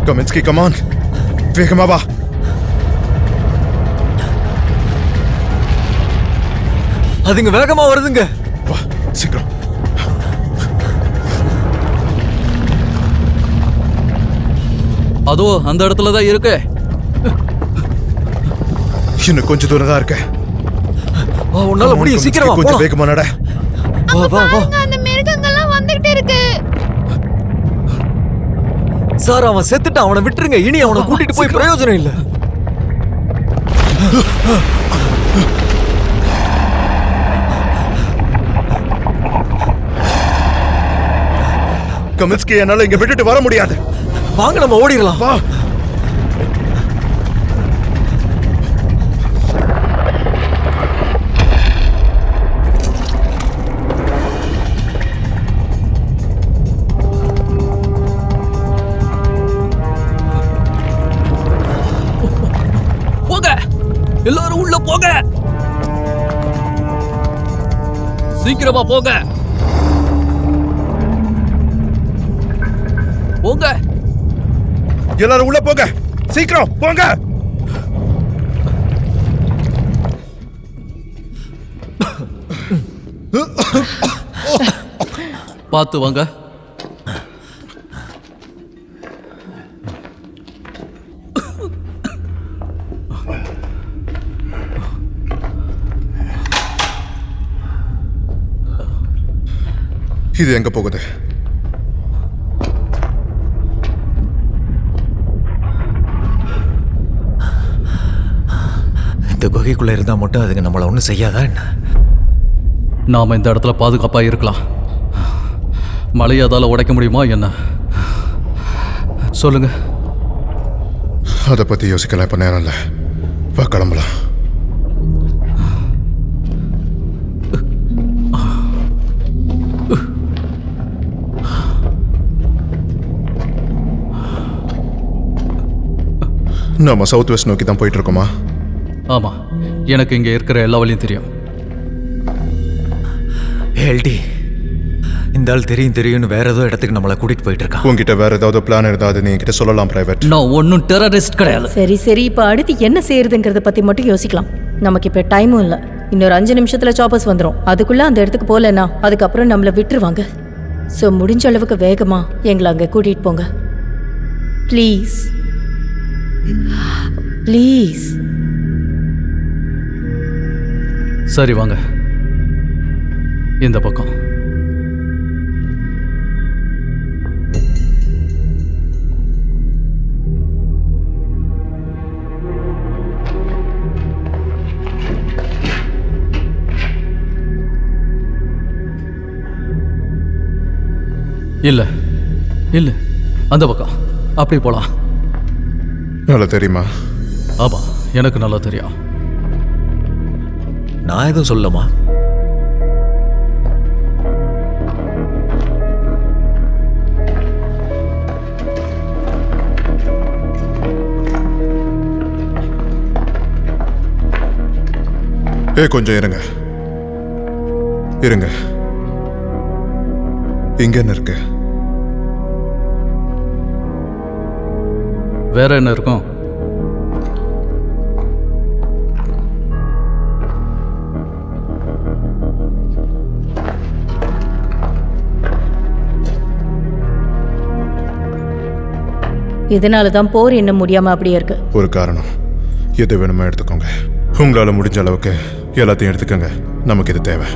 கமின்ஸ்கி, கம் ஆன், வேகமா வா. அதுங்க வேகமா வருதுங்க. வா சீக்கிரம். அதோ அந்த இடத்துல தான் இருக்கு. இன்னும் கொஞ்சம் தூரம் தான் இருக்கு. உன்னால முடியும். சீக்கிரமா கொஞ்சம் வேகமா நட. வா வா வா. அந்த மிருகங்கள்லாம் வந்துகிட்டே இருக்கு. சார், அவன் செத்துட்டான். அவனை விட்டுருங்க. இனி அவனை கூட்டிட்டு போய் பிரயோஜனம் இல்ல. கமின்ஸ்கி, என்னால இங்க விட்டுட்டு வர முடியாது. வாங்க, நம்ம ஓடிடலாம். வா. போங்க, எல்லாரும் உள்ள போங்க. சீக்கிரமா போங்க. போங்க, எல்லாரும் உள்ள போங்க. சீக்கிரம் போங்க. பார்த்து வாங்க. இது எங்க போகுது? இந்த குகைக்குள்ள இருந்தா மட்டும் அதுங்க நம்மள ஒண்ணும் செய்யாதா என்ன? நாம இந்த இடத்துல பாதுகாப்பா இருக்கலாம். மலையை அதால உடைக்க முடியுமா என்ன? சொல்லுங்க. அதை பத்தி யோசிக்கலாம். இப்ப நேரம் இல்ல. வா கிளம்பலாம். நாம சவுத் வெஸ்ட் நோக்கி தான் போயிட்டு இருக்கோமா? ஆமா, எனக்கு இங்க இருக்கிற எல்லா வழியும் தெரியும். எல்டி, இந்த ஆள் தெரியும் தெரியும்னு வேற ஏதோ இடத்துக்கு நம்மளை கூட்டிட்டு போயிட்டு இருக்கான். உங்ககிட்ட வேற ஏதாவது பிளான் இருந்தா அது நீ என்கிட்ட சொல்லலாம். பிரைவேட். நான் ஒன்னும் டெரரிஸ்ட் கிடையாது. சரி சரி, இப்ப அடுத்து என்ன செய்யறதுங்கிறத பத்தி மட்டும் யோசிக்கலாம். நமக்கு இப்ப டைமும் இல்ல. இன்னொரு 5 நிமிஷத்துல சாப்பர்ஸ் வந்துடும். அதுக்குள்ள அந்த இடத்துக்கு போகலன்னா அதுக்கப்புறம் நம்மள விட்டுருவாங்க. ஸோ முடிஞ்ச அளவுக்கு வேகமா எங்களை அங்க கூட்டிட்டு போங்க ப்ளீஸ். ப்ளீஸ். சரி வாங்க, இந்த பக்கம். இல்ல இல்ல, அந்த பக்கம். அப்படி போலாம். நல்லா தெரியுமா? ஆமா, எனக்கு நல்லா தெரியும். நான் எதுவும் சொல்லமா? கொஞ்சம் இருங்க. இங்க என்ன இருக்கு? வேற என்ன இருக்கும்? இதனால தான் போர் இன்னும் முடியாம அப்படியே இருக்கு. ஒரு காரணம். எது வேணுமோ எடுத்துக்கோங்க. உங்களால முடிஞ்ச அளவுக்கு எல்லாத்தையும் எடுத்துக்கோங்க. நமக்கு இது தேவை.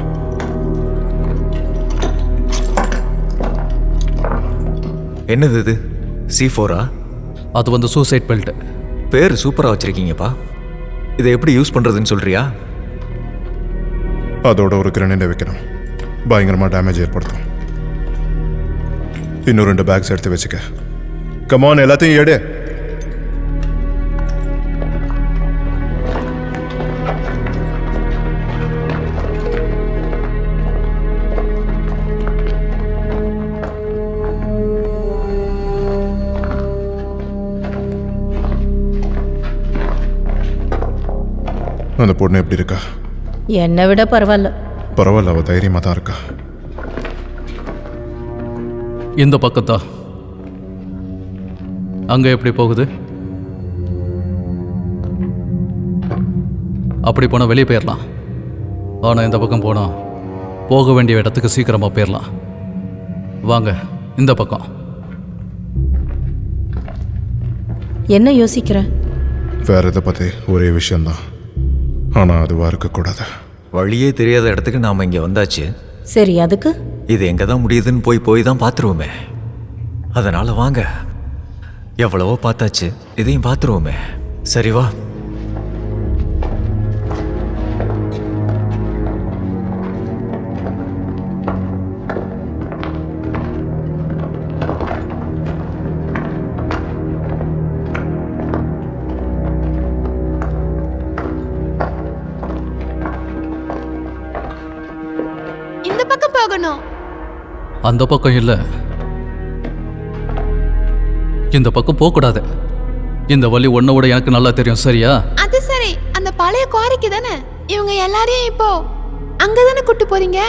என்னது இது? C4-ஆ? அது வந்து சூசைட் பெல்ட். பேர் சூப்பரா வச்சிருக்கீங்கப்பா. இதை எப்படி யூஸ் பண்றதுன்னு சொல்றியா? அதோட ஒரு கிரனேடை வைக்கணும். பயங்கரமா டேமேஜ் ஏற்படுத்தும். இன்னும் 2 பேக்ஸ் எடுத்து வச்சுக்க. கமான், எல்லாத்தையும் எடு. அந்த பொண்ணு எப்படி இருக்கா? என்னை விட பரவாயில்ல. பரவாயில்ல, அவ தைரியமா தான் இருக்கா. இந்த பக்கத்தா? அங்க எப்படி போகுது? அப்படி போனா வெளியே போயிடலாம். ஆனா இந்த பக்கம் போனா போக வேண்டிய இடத்துக்கு சீக்கிரமா போயிடலாம். வாங்க இந்த பக்கம். என்ன யோசிக்கிற? வேற இதை பத்தி ஒரே விஷயம்தான். ஆனா அதுவா இருக்கக்கூடாது. வழியே தெரியாத இடத்துக்கு நாம இங்க வந்தாச்சு. சரி, அதுக்கு இது எங்க தான் முடியுதுன்னு போய் தான் பார்த்துருவோமே. அதனால வாங்க. எவ்வளவோ பார்த்தாச்சு, இதையும் பார்த்துருவோமே. சரி வா. இந்த பக்கம் போகணும். அந்த பக்கம் இல்ல, இந்த பக்கம் போக கூடாது. இந்த வழி ஒன்னோட எனக்கு நல்லா தெரியும். சரியா? அது சரி, அந்த பழைய குவாரிக்கு தானே. இவங்க எல்லாரையும் இப்போ அங்கதானே கூட்டு போறீங்க?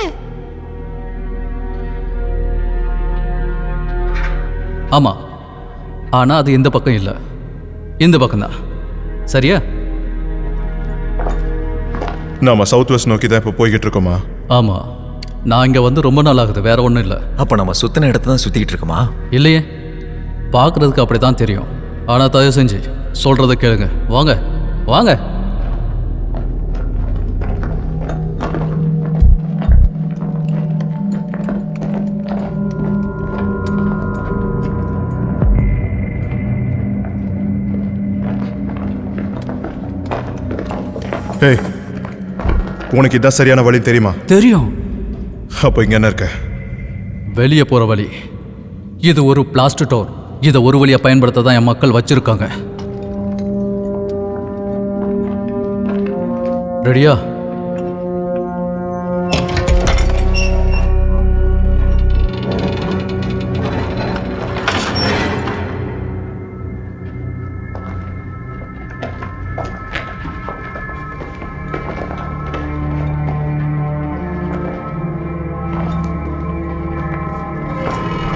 ஆமா, ஆனா அது இந்த பக்கம் இல்ல, இந்த பக்கம் தான். சரியா? நாம சவுத் வெஸ்ட் நோக்கி தான் இப்போ போய்கிட்டு இருக்கோமா? ஆமா, நான் இங்க வந்து ரொம்ப நாள் ஆகுது. வேற ஒன்றும் இல்லை. அப்ப நம்ம சுத்தின இடத்த தான் சுத்திக்கிட்டு இருக்கோமா? இல்லையே, பார்க்கறதுக்கு அப்படிதான் தெரியும். ஆனா தயவு செஞ்சு சொல்றதை கேளுங்க. வாங்க வாங்க. ஏய், உனக்கு இதான் சரியான வழி தெரியுமா? தெரியும். அப்போ இங்க என்ன இருக்க? வெளியே போற வழி. இது ஒரு பிளாஸ்ட் டோர். இதை ஒரு வழியா பயன்படுத்த தான் என் மக்கள் வச்சிருக்காங்க. ரெடியா?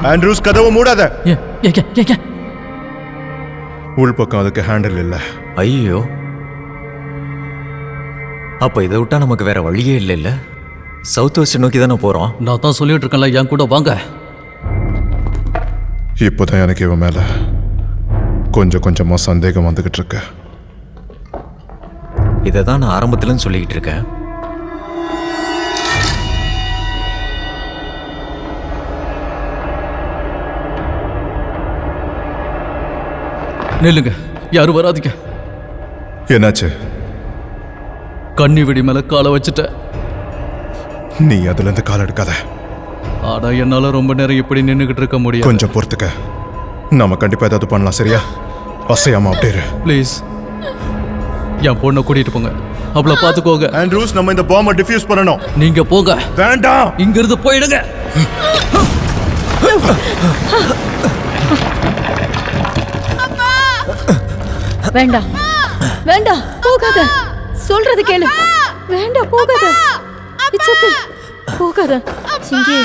ஆண்ட்ரூஸ், கதவை மூடாத. ஏன் உள்பக்கம் அதுக்கு ஹேண்டில் இல்லை. ஐயோ, அப்ப இதை விட்டா நமக்கு வேற வழியே இல்லை. இல்ல சவுத் வெஸ்ட் நோக்கி தானே போறோம். நான் தான் சொல்லிட்டு இருக்கேன்ல, என் கூட வாங்க. இப்போதான் எனக்கு இவன் மேல கொஞ்சம் கொஞ்சமா சந்தேகம் வந்துகிட்டு இருக்கு. இதை தான் நான் ஆரம்பத்துலன்னு சொல்லிக்கிட்டு இருக்கேன். நில்லுங்க, யாரும் வராதீங்க. என்னாச்சு? கண்ணி வெடி மேல காலை வச்சுட்ட. நீ அதுல இருந்து கால் எடுக்காத. ஆனா என்னால ரொம்ப நேரம் இப்படி நின்னுகிட்டு இருக்க முடியும். கொஞ்சம் பொறுத்துக்க. நாம கண்டிப்பா ஏதாவது பண்ணலாம். சரியா? அசையாம அப்படியே இரு. ப்ளீஸ் என் பொண்ணை கூட்டிட்டு போங்க. அவளை பார்த்துக்கோங்க. ஆண்ட்ரூஸ், நம்ம இந்த பாம்பை டிஃப்யூஸ் பண்ணணும். நீங்க போங்க. வேண்டாம், இங்கிருந்து போயிடுங்க. வேண்டாம் வேண்டாம், போகாத. சொல்றது கேளு. வேண்டாம், போகாத. இட்ஸ் ஓகே, போகாத. இங்கே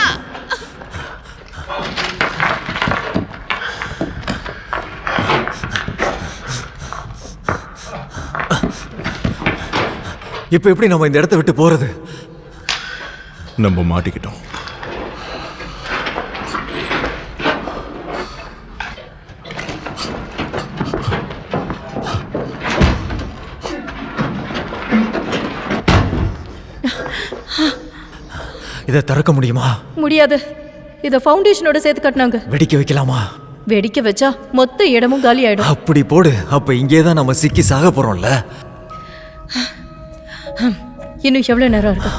இப்ப எப்படி நம்ம இந்த இடத்தை விட்டு போறது? நம்ம மாட்டிக்கிட்டோம். இதை திறக்க முடியுமா? முடியாது. இத ஃபவுண்டேஷனோட சேர்த்து கட்டினாங்க. வெடிக்க வைக்கலாமா? வெடிக்க வச்சா மொத்த இடமும் காலி ஆயிடும். அப்படி போடு. அப்ப இங்கேதான் நம்ம சிக்கி சாக போறோம்ல. இன்னும் எவ்வளவு நேரம் இருக்கு?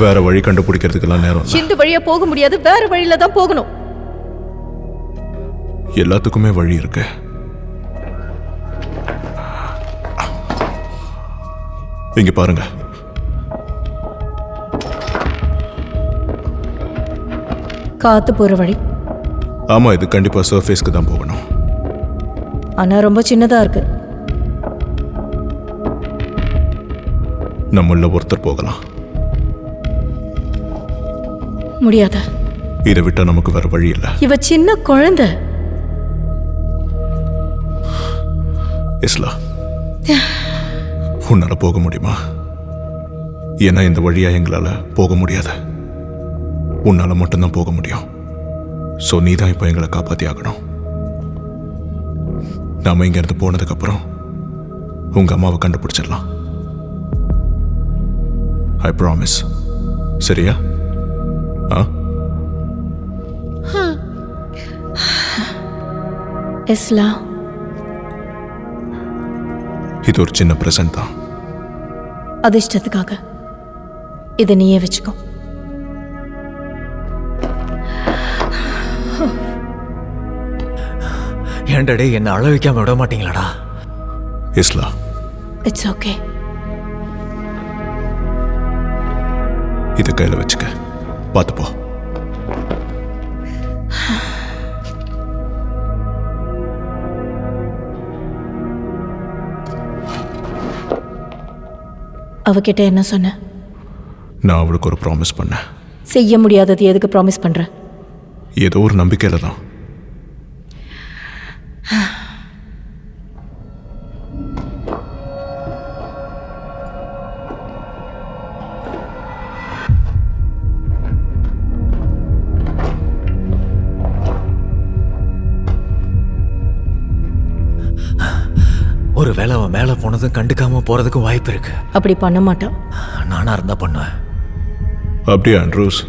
வேற வழி கண்டுபிடிக்கிறதுக்கெல்லாம் நேரம் இல்ல. இந்த வழியா போக முடியாது, வேற வழியில தான் போகணும். எல்லாத்துக்குமே வழி இருக்கு. இங்க பாருங்க. காத்து போற வழி. ஆமா, இது கண்டிப்பா சர்ஃபேஸ்க்கு தான் போகணும். ஆனா ரொம்ப சின்னதா இருக்கு. நம்மள ஒருத்தர் போகலாம். முடியாத. இதை விட்டா நமக்கு வேற வழி இல்ல. இவ சின்ன குழந்தை. இஸ்லா, உன்னால போக முடியுமா? ஏன்னா இந்த வழியா எங்களால போக முடியாது. உன்னால மட்டும்தான் போக முடியும். சோ நீ தான் இப்ப எங்களை காப்பாத்தி ஆகணும். நாம இங்க இருந்து போனதுக்கு அப்புறம் உங்க அம்மாவை கண்டுபிடிச்சிடலாம். I promise. சரியா? இஸ்லா, இது ஒரு சின்ன பிரசன்ட் தான். அதிர்ஷ்டத்துக்காக இதை நீயே வச்சுக்கோ. ஏண்டடே, என்ன அழ வைக்காம விட மாட்டீங்களாடா? இஸ்லா, இட்ஸ் ஓகே. இதை கையில வச்சுக்க. பார்த்துப்போ. அவகிட்ட என்ன சொன்ன? நான் அவளுக்கு ஒரு ப்ராமிஸ் பண்ணேன். செய்ய முடியாதது எதுக்கு ப்ராமிஸ் பண்ற? ஏதோ ஒரு நம்பிக்கையில தான். ஒருவேளை அவன் மேல போனதும் கண்டுக்காம போறதுக்கும் வாய்ப்பு இருக்கு. அப்படி பண்ண மாட்டான். நானா இருந்தா பண்ணுவேன். அப்படியா ஆண்ட்ரூஸ்?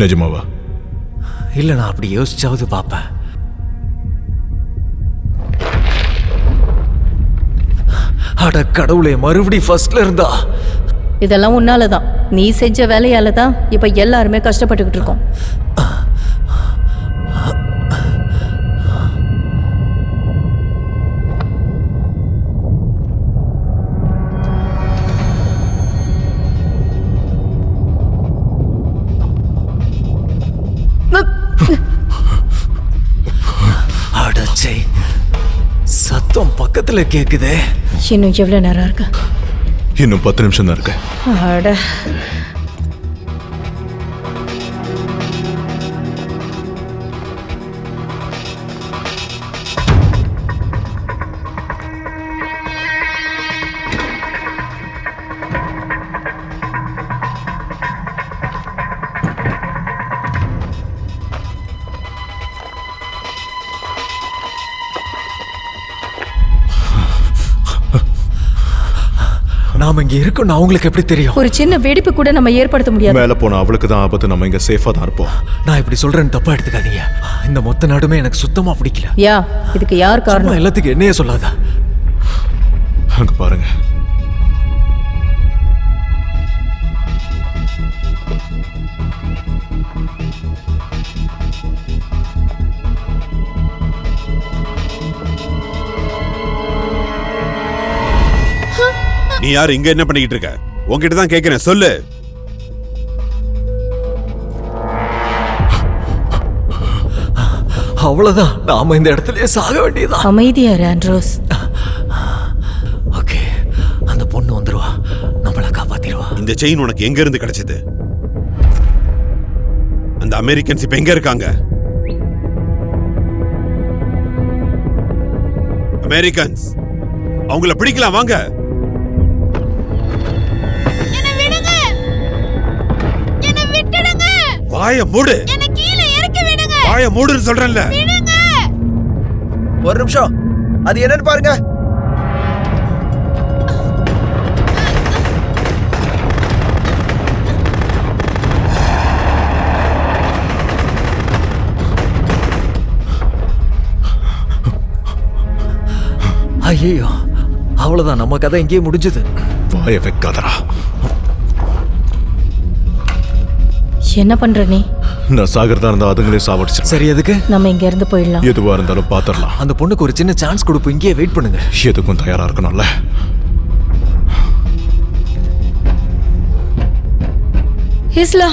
நிஜமாவா? இல்ல, நான் அப்படி யோசிச்சாவது பார்ப்பேன். அட கடவுளே, மறுபடி ஃபர்ஸ்ட்ல இருந்தா? இதெல்லாம் உன்னாலதான். நீ செஞ்ச வேலையால தான் இப்ப எல்லாருமே கஷ்டப்பட்டுக்கிட்டு இருக்கோம். அடச்சே, சத்தம் பக்கத்துல கேக்குதே. இன்னும் எவ்வளவு நேரம் இருக்கு? இன்னும் 10 நிமிஷம் தான் இருக்கு. அட, நாம இங்க இருக்கோம்னு அவங்களுக்கு எப்படி தெரியும்? ஒரு சின்ன வெடிப்பு கூட நம்ம ஏற்படுத்த முடியாது. மேல போன அவளுக்கு தான் ஆபத்து. நம்ம இங்க சேஃபா தான் இருப்போம். நான் இப்படி சொல்றேன்னு தப்பா எடுத்துக்காதீங்க. இந்த மொத்த நாடுமே எனக்கு சுத்தமா பிடிக்கல. யா, இதுக்கு யார் காரணம்? எல்லாத்துக்கும் என்னையே சொல்லாத. அங்க பாருங்க. நீ யார், இங்க என்ன பண்ணிக்கிட்டு இருக்க? உன்கிட்ட தான் கேக்குறேன், சொல்லு. அவ்வளவுதான், நாம இந்த இடத்துலயே சாக வேண்டியதான். அமைதியா இரு ஆண்ட்ரோஸ். ஓகே, அந்த பொண்ணு வந்துருவா, நம்மள காப்பாத்திடுவா. இந்த செயின் உனக்கு எங்க இருந்து கிடைச்சது? அந்த அமெரிக்கன்ஸ் இப்ப எங்க இருக்காங்க? அமெரிக்கன்ஸ், அவங்கள பிடிக்கலாம், வாங்க. வாய மூடு. வாய மூடுன்னு சொல்றேன்ல. ஒரு நிமிஷம், அது என்னன்னு பாருங்க. ஐயோ, அவ்வளவுதான், நம்ம கதை இங்கேயே முடிஞ்சது. வாய வைக்காதடா. என்ன பண்ற நீ? நான் சாகிறதா இருந்தா அதுங்களே சாவடிச்சு. சரி, எதுக்கு? நம்ம இங்க இருந்து போயிடலாம். எதுவா இருந்தாலும் பாத்துடலாம். அந்த பொண்ணுக்கு ஒரு சின்ன சான்ஸ் கொடுப்போம், இங்கேயே வெயிட் பண்ணுங்க. எதுக்கும் தயாரா இருக்கணும்ல. இஸ்லா,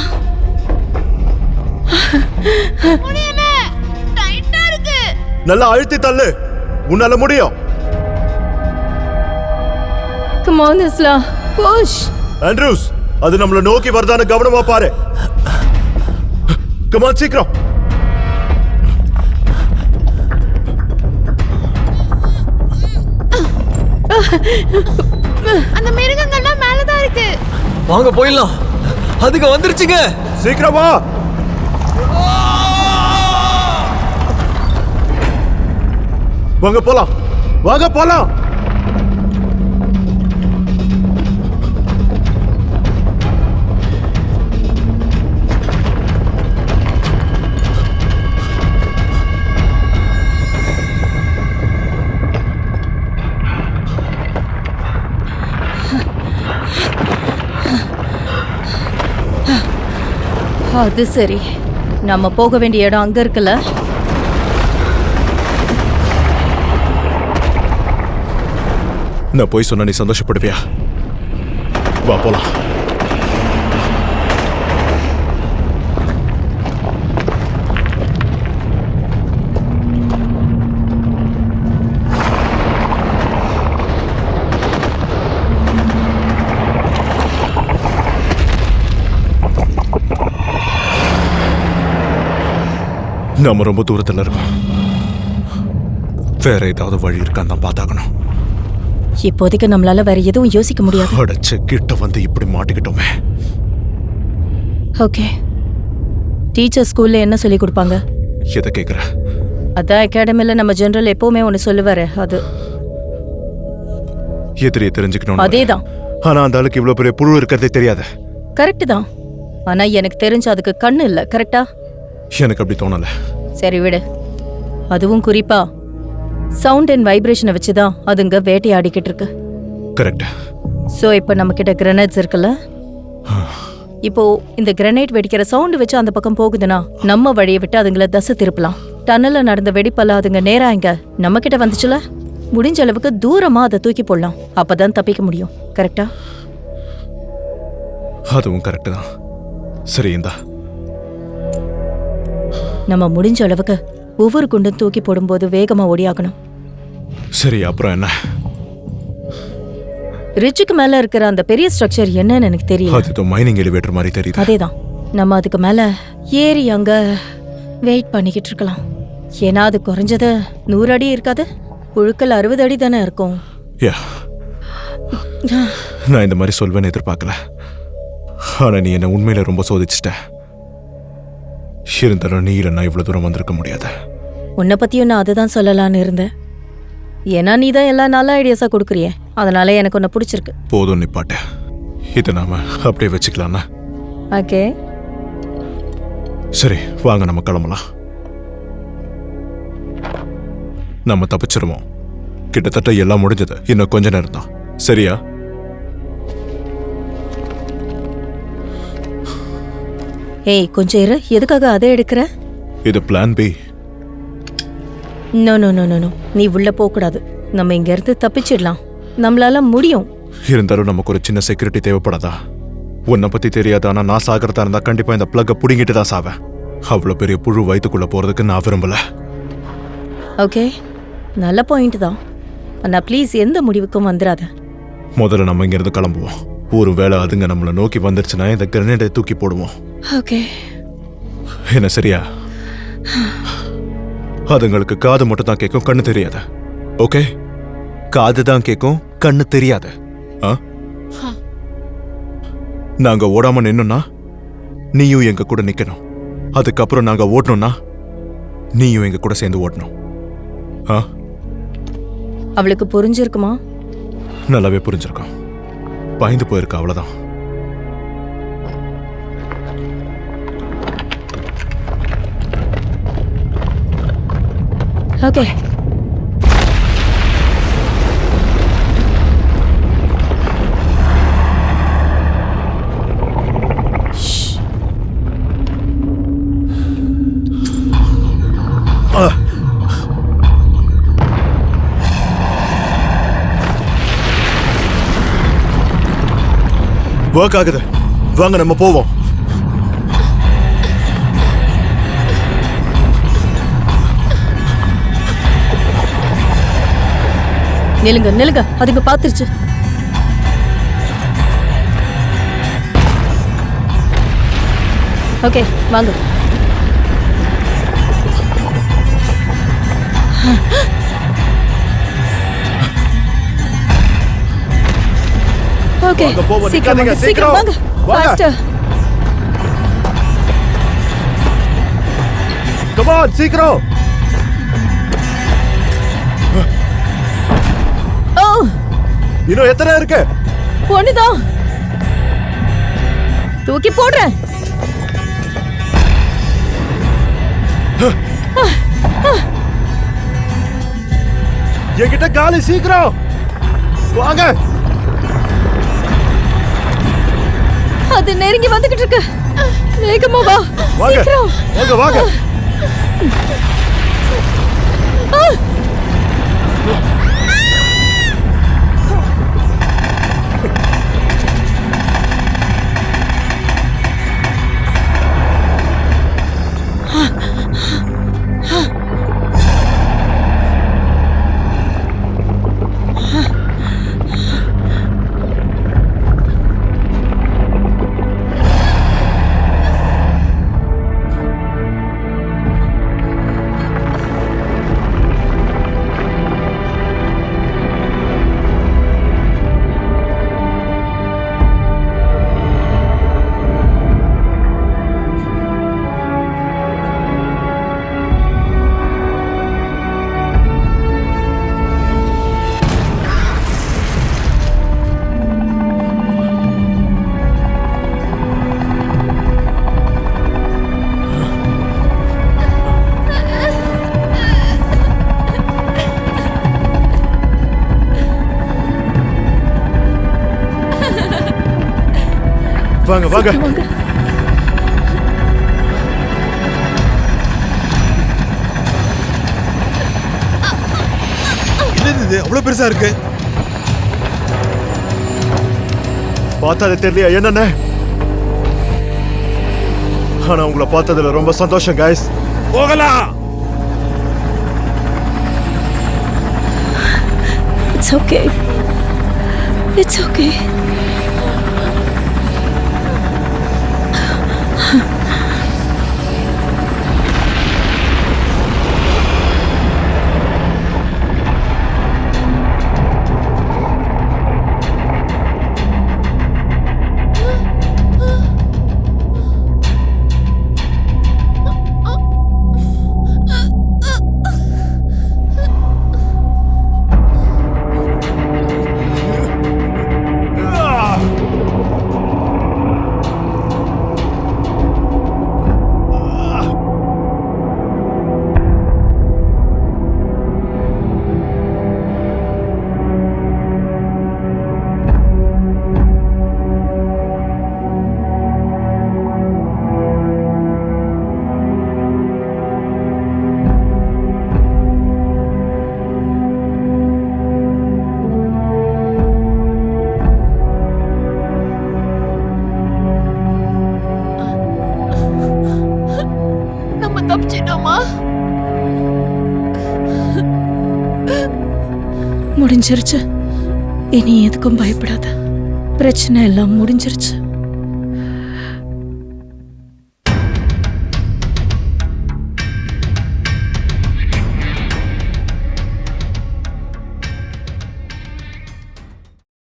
நல்லா அழுத்தி தள்ளு, உன்னால முடியும். கம் ஆன் இஸ்லா, புஷ். ஆண்ட்ரூஸ், அது நம்மள நோக்கி வரதான கவனமா பாரு. கம் ஆன், சீக்கிரம். அந்த மிருகங்கள்லாம் மேலதான் இருக்கு. வாங்க போயிடலாம், அதுக்கு வந்துருச்சுங்க. சீக்கிரம் வா. வாங்க போலாம், வாங்க போலாம். அது சரி, நம்ம போக வேண்டிய இடம் அங்க இருக்குல்ல. நான் போய் சொன்னா நீ சந்தோஷப்படுவியா? வா போலாம். நாம ரொம்ப தூரத்துல இருக்கோம். வேற ஏதாவது வழி இருக்கான்னு தான் பார்த்தாக்கணும். இப்போதைக்கு நம்மளால வேற எதுவும் யோசிக்க முடியாது. அடைச்சு கிட்ட வந்து இப்படி மாட்டிக்கிட்டோமே. ஓகே, டீச்சர் ஸ்கூல்ல என்ன சொல்லி கொடுப்பாங்க? எதை கேக்குற? அதான் அகாடமில நம்ம ஜெனரல் எப்பவுமே ஒன்று சொல்லுவாரு, அது எதிரியை தெரிஞ்சுக்கணும். அதேதான். ஆனா அந்த ஆளுக்கு இவ்வளவு பெரிய புழு இருக்கிறதே தெரியாது. கரெக்ட் தான், ஆனா எனக்கு தெரிஞ்ச அதுக்கு கண்ணு இல்ல. கரெக்டா? எனக்கு அப்படி தோணல. சரி விடு. அதுவும் குறிப்பா சவுண்ட் அண்ட் வைப்ரேஷனை வச்சுதான் அதுங்க வேட்டையாடிக்கிட்டு இருக்கு. கரெக்ட். சோ இப்போ நம்ம கிட்ட கிரனேட்ஸ் இருக்குல்ல. இப்போ இந்த கிரனேட் வெடிக்கிற சவுண்ட் வச்சு அந்த பக்கம் போகுதுன்னா நம்ம வழியை விட்டு அதுங்களை தசை திருப்பலாம். டனல்ல நடந்த வெடிப்பெல்லாம் அதுங்க நேரா இங்க நம்ம கிட்ட வந்துச்சுல, முடிஞ்ச அளவுக்கு தூரமா அதை தூக்கி போடலாம். அப்பதான் தப்பிக்க முடியும். கரெக்டா? அதுவும் கரெக்ட் தான். சரி, இந்தா. நம்ம முடிஞ்ச அளவுக்கு ஒவ்வொரு குண்டும் தூக்கி போடும்போது வேகமா ஓடியாகணும். சரி, அப்புறம் என்ன? ரிட்ஜுக்கு மேல இருக்கிற அந்த பெரிய ஸ்ட்ரக்சர் என்னன்னு எனக்கு தெரியல. அது மைனிங் எலிவேட்டர் மாதிரி தெரியுது. அதேதான். நம்ம அதுக்கு மேல ஏறி அங்க வெயிட் பண்ணிக்கிட்டு இருக்கலாம். ஏன்னா அது குறைஞ்சது 100 அடி இருக்காது, புழுக்கள் 60 அடி தானே இருக்கும். நான் இந்த மாதிரி சொல்வேன்னு எதிர்பார்க்கல. ஆனா நீ என்ன உண்மையில ரொம்ப சோதிச்சிட்ட. இருந்தாலும் நீ இல்லைன்னா இவ்வளவு தூரம் வந்திருக்க முடியாது. உன்னை பத்தியும் நான் அதுதான் சொல்லலான்னு இருந்தேன். ஏன்னா நீ தான் எல்லா நல்ல ஐடியாஸா கொடுக்குறிய, அதனால எனக்கு உன்னை பிடிச்சிருக்கு. போதும் நிப்பாட்ட. இதை நாம அப்படியே வச்சுக்கலாம்னா? ஓகே, சரி வாங்க நம்ம கிளம்பலாம். நம்ம தப்பிச்சிருவோம். கிட்டத்தட்ட எல்லாம் முடிஞ்சது. இன்னும் கொஞ்ச நேரம் தான். சரியா? ஏய் கொஞ்சம் இரு. எதுக்காக அதை எடுக்கிற? இது plan B. No no no no no, நீ உள்ள போக கூடாது. நம்ம இங்க இருந்து தப்பிச்சிடலாம். நம்மளால முடியும். இருந்தாலும் நமக்கு ஒரு சின்ன செக்யூரிட்டி தேவைப்படாதா? உன்னை பத்தி தெரியாது, ஆனா நான் சாகிறதா இருந்தா கண்டிப்பா இந்த பிளக்கை புடுங்கிட்டு தான் சாவேன். அவ்வளவு பெரிய புழு வயிற்றுக்குள்ள போறதுக்கு நான் விரும்பல. ஓகே, நல்ல பாயிண்ட் தான். ஆனா ப்ளீஸ் எந்த முடிவுக்கும் வந்துடாத. முதல்ல நம்ம இங்க இருந்து கிளம்புவோம். ஒரு வேளை அதுங்க நம்மளை நோக்கி வந்துருச்சுன்னா இந்த கிரனேடை தூக்கி போடுவோம். ஓகே, என்ன சரியா? அதுங்களுக்கு காது மட்டும் தான் கேட்கும், கண்ணு தெரியாது. ஓகே, காது தான் கேட்கும், கண்ணு தெரியாது. நாங்க ஓடாம நின்னோம்னா நீயும் எங்க கூட நிக்கணும். அதுக்கப்புறம் நாங்க ஓடணும்னா நீயும் எங்க கூட சேர்ந்து ஓடணும். அவளுக்கு புரிஞ்சிருக்குமா? நல்லாவே புரிஞ்சிருக்கும். பயந்து போயிருக்கா, அவ்வளவுதான். ஓகே, ஒர்க் ஆகுது. வாங்க நம்ம போவோம். நிலுங்க நிலுங்க, அதுங்க பாத்துருச்சு. ஓகே வாங்க. ஓகே, வாங்க, போவோம். சீக்கிரம் நிக்காதீங்க, வாங்க, சீக்கிரம் வாங்க. வாங்க. ஃபாஸ்டர். கம் ஆன், சீக்கிரம். ஓ, இன்னும் எத்தனை இருக்கு? ஒண்ணுதான். தூக்கி போடுறேன். என்கிட்ட காலி, சீக்கிரம் வாங்க. அது நெருங்கி வந்துகிட்டு இருக்கு. வேகமா வா, வாங்க சீக்கிரம் வாங்க வாங்க. வாங்க வாங்க. என்னது இது அவ்வளவு பெருசா இருக்கு? பார்த்தாலே தெரியலையா என்னன்னு? ஆனா உங்களை பார்த்ததுல ரொம்ப சந்தோஷம் கைஸ். போகலாம். It's okay. It's okay. அம்மா முடிஞ்சிருச்சு. இனி எதுக்கும் பயப்படாத. பிரச்சனை எல்லாம் முடிஞ்சிருச்சு.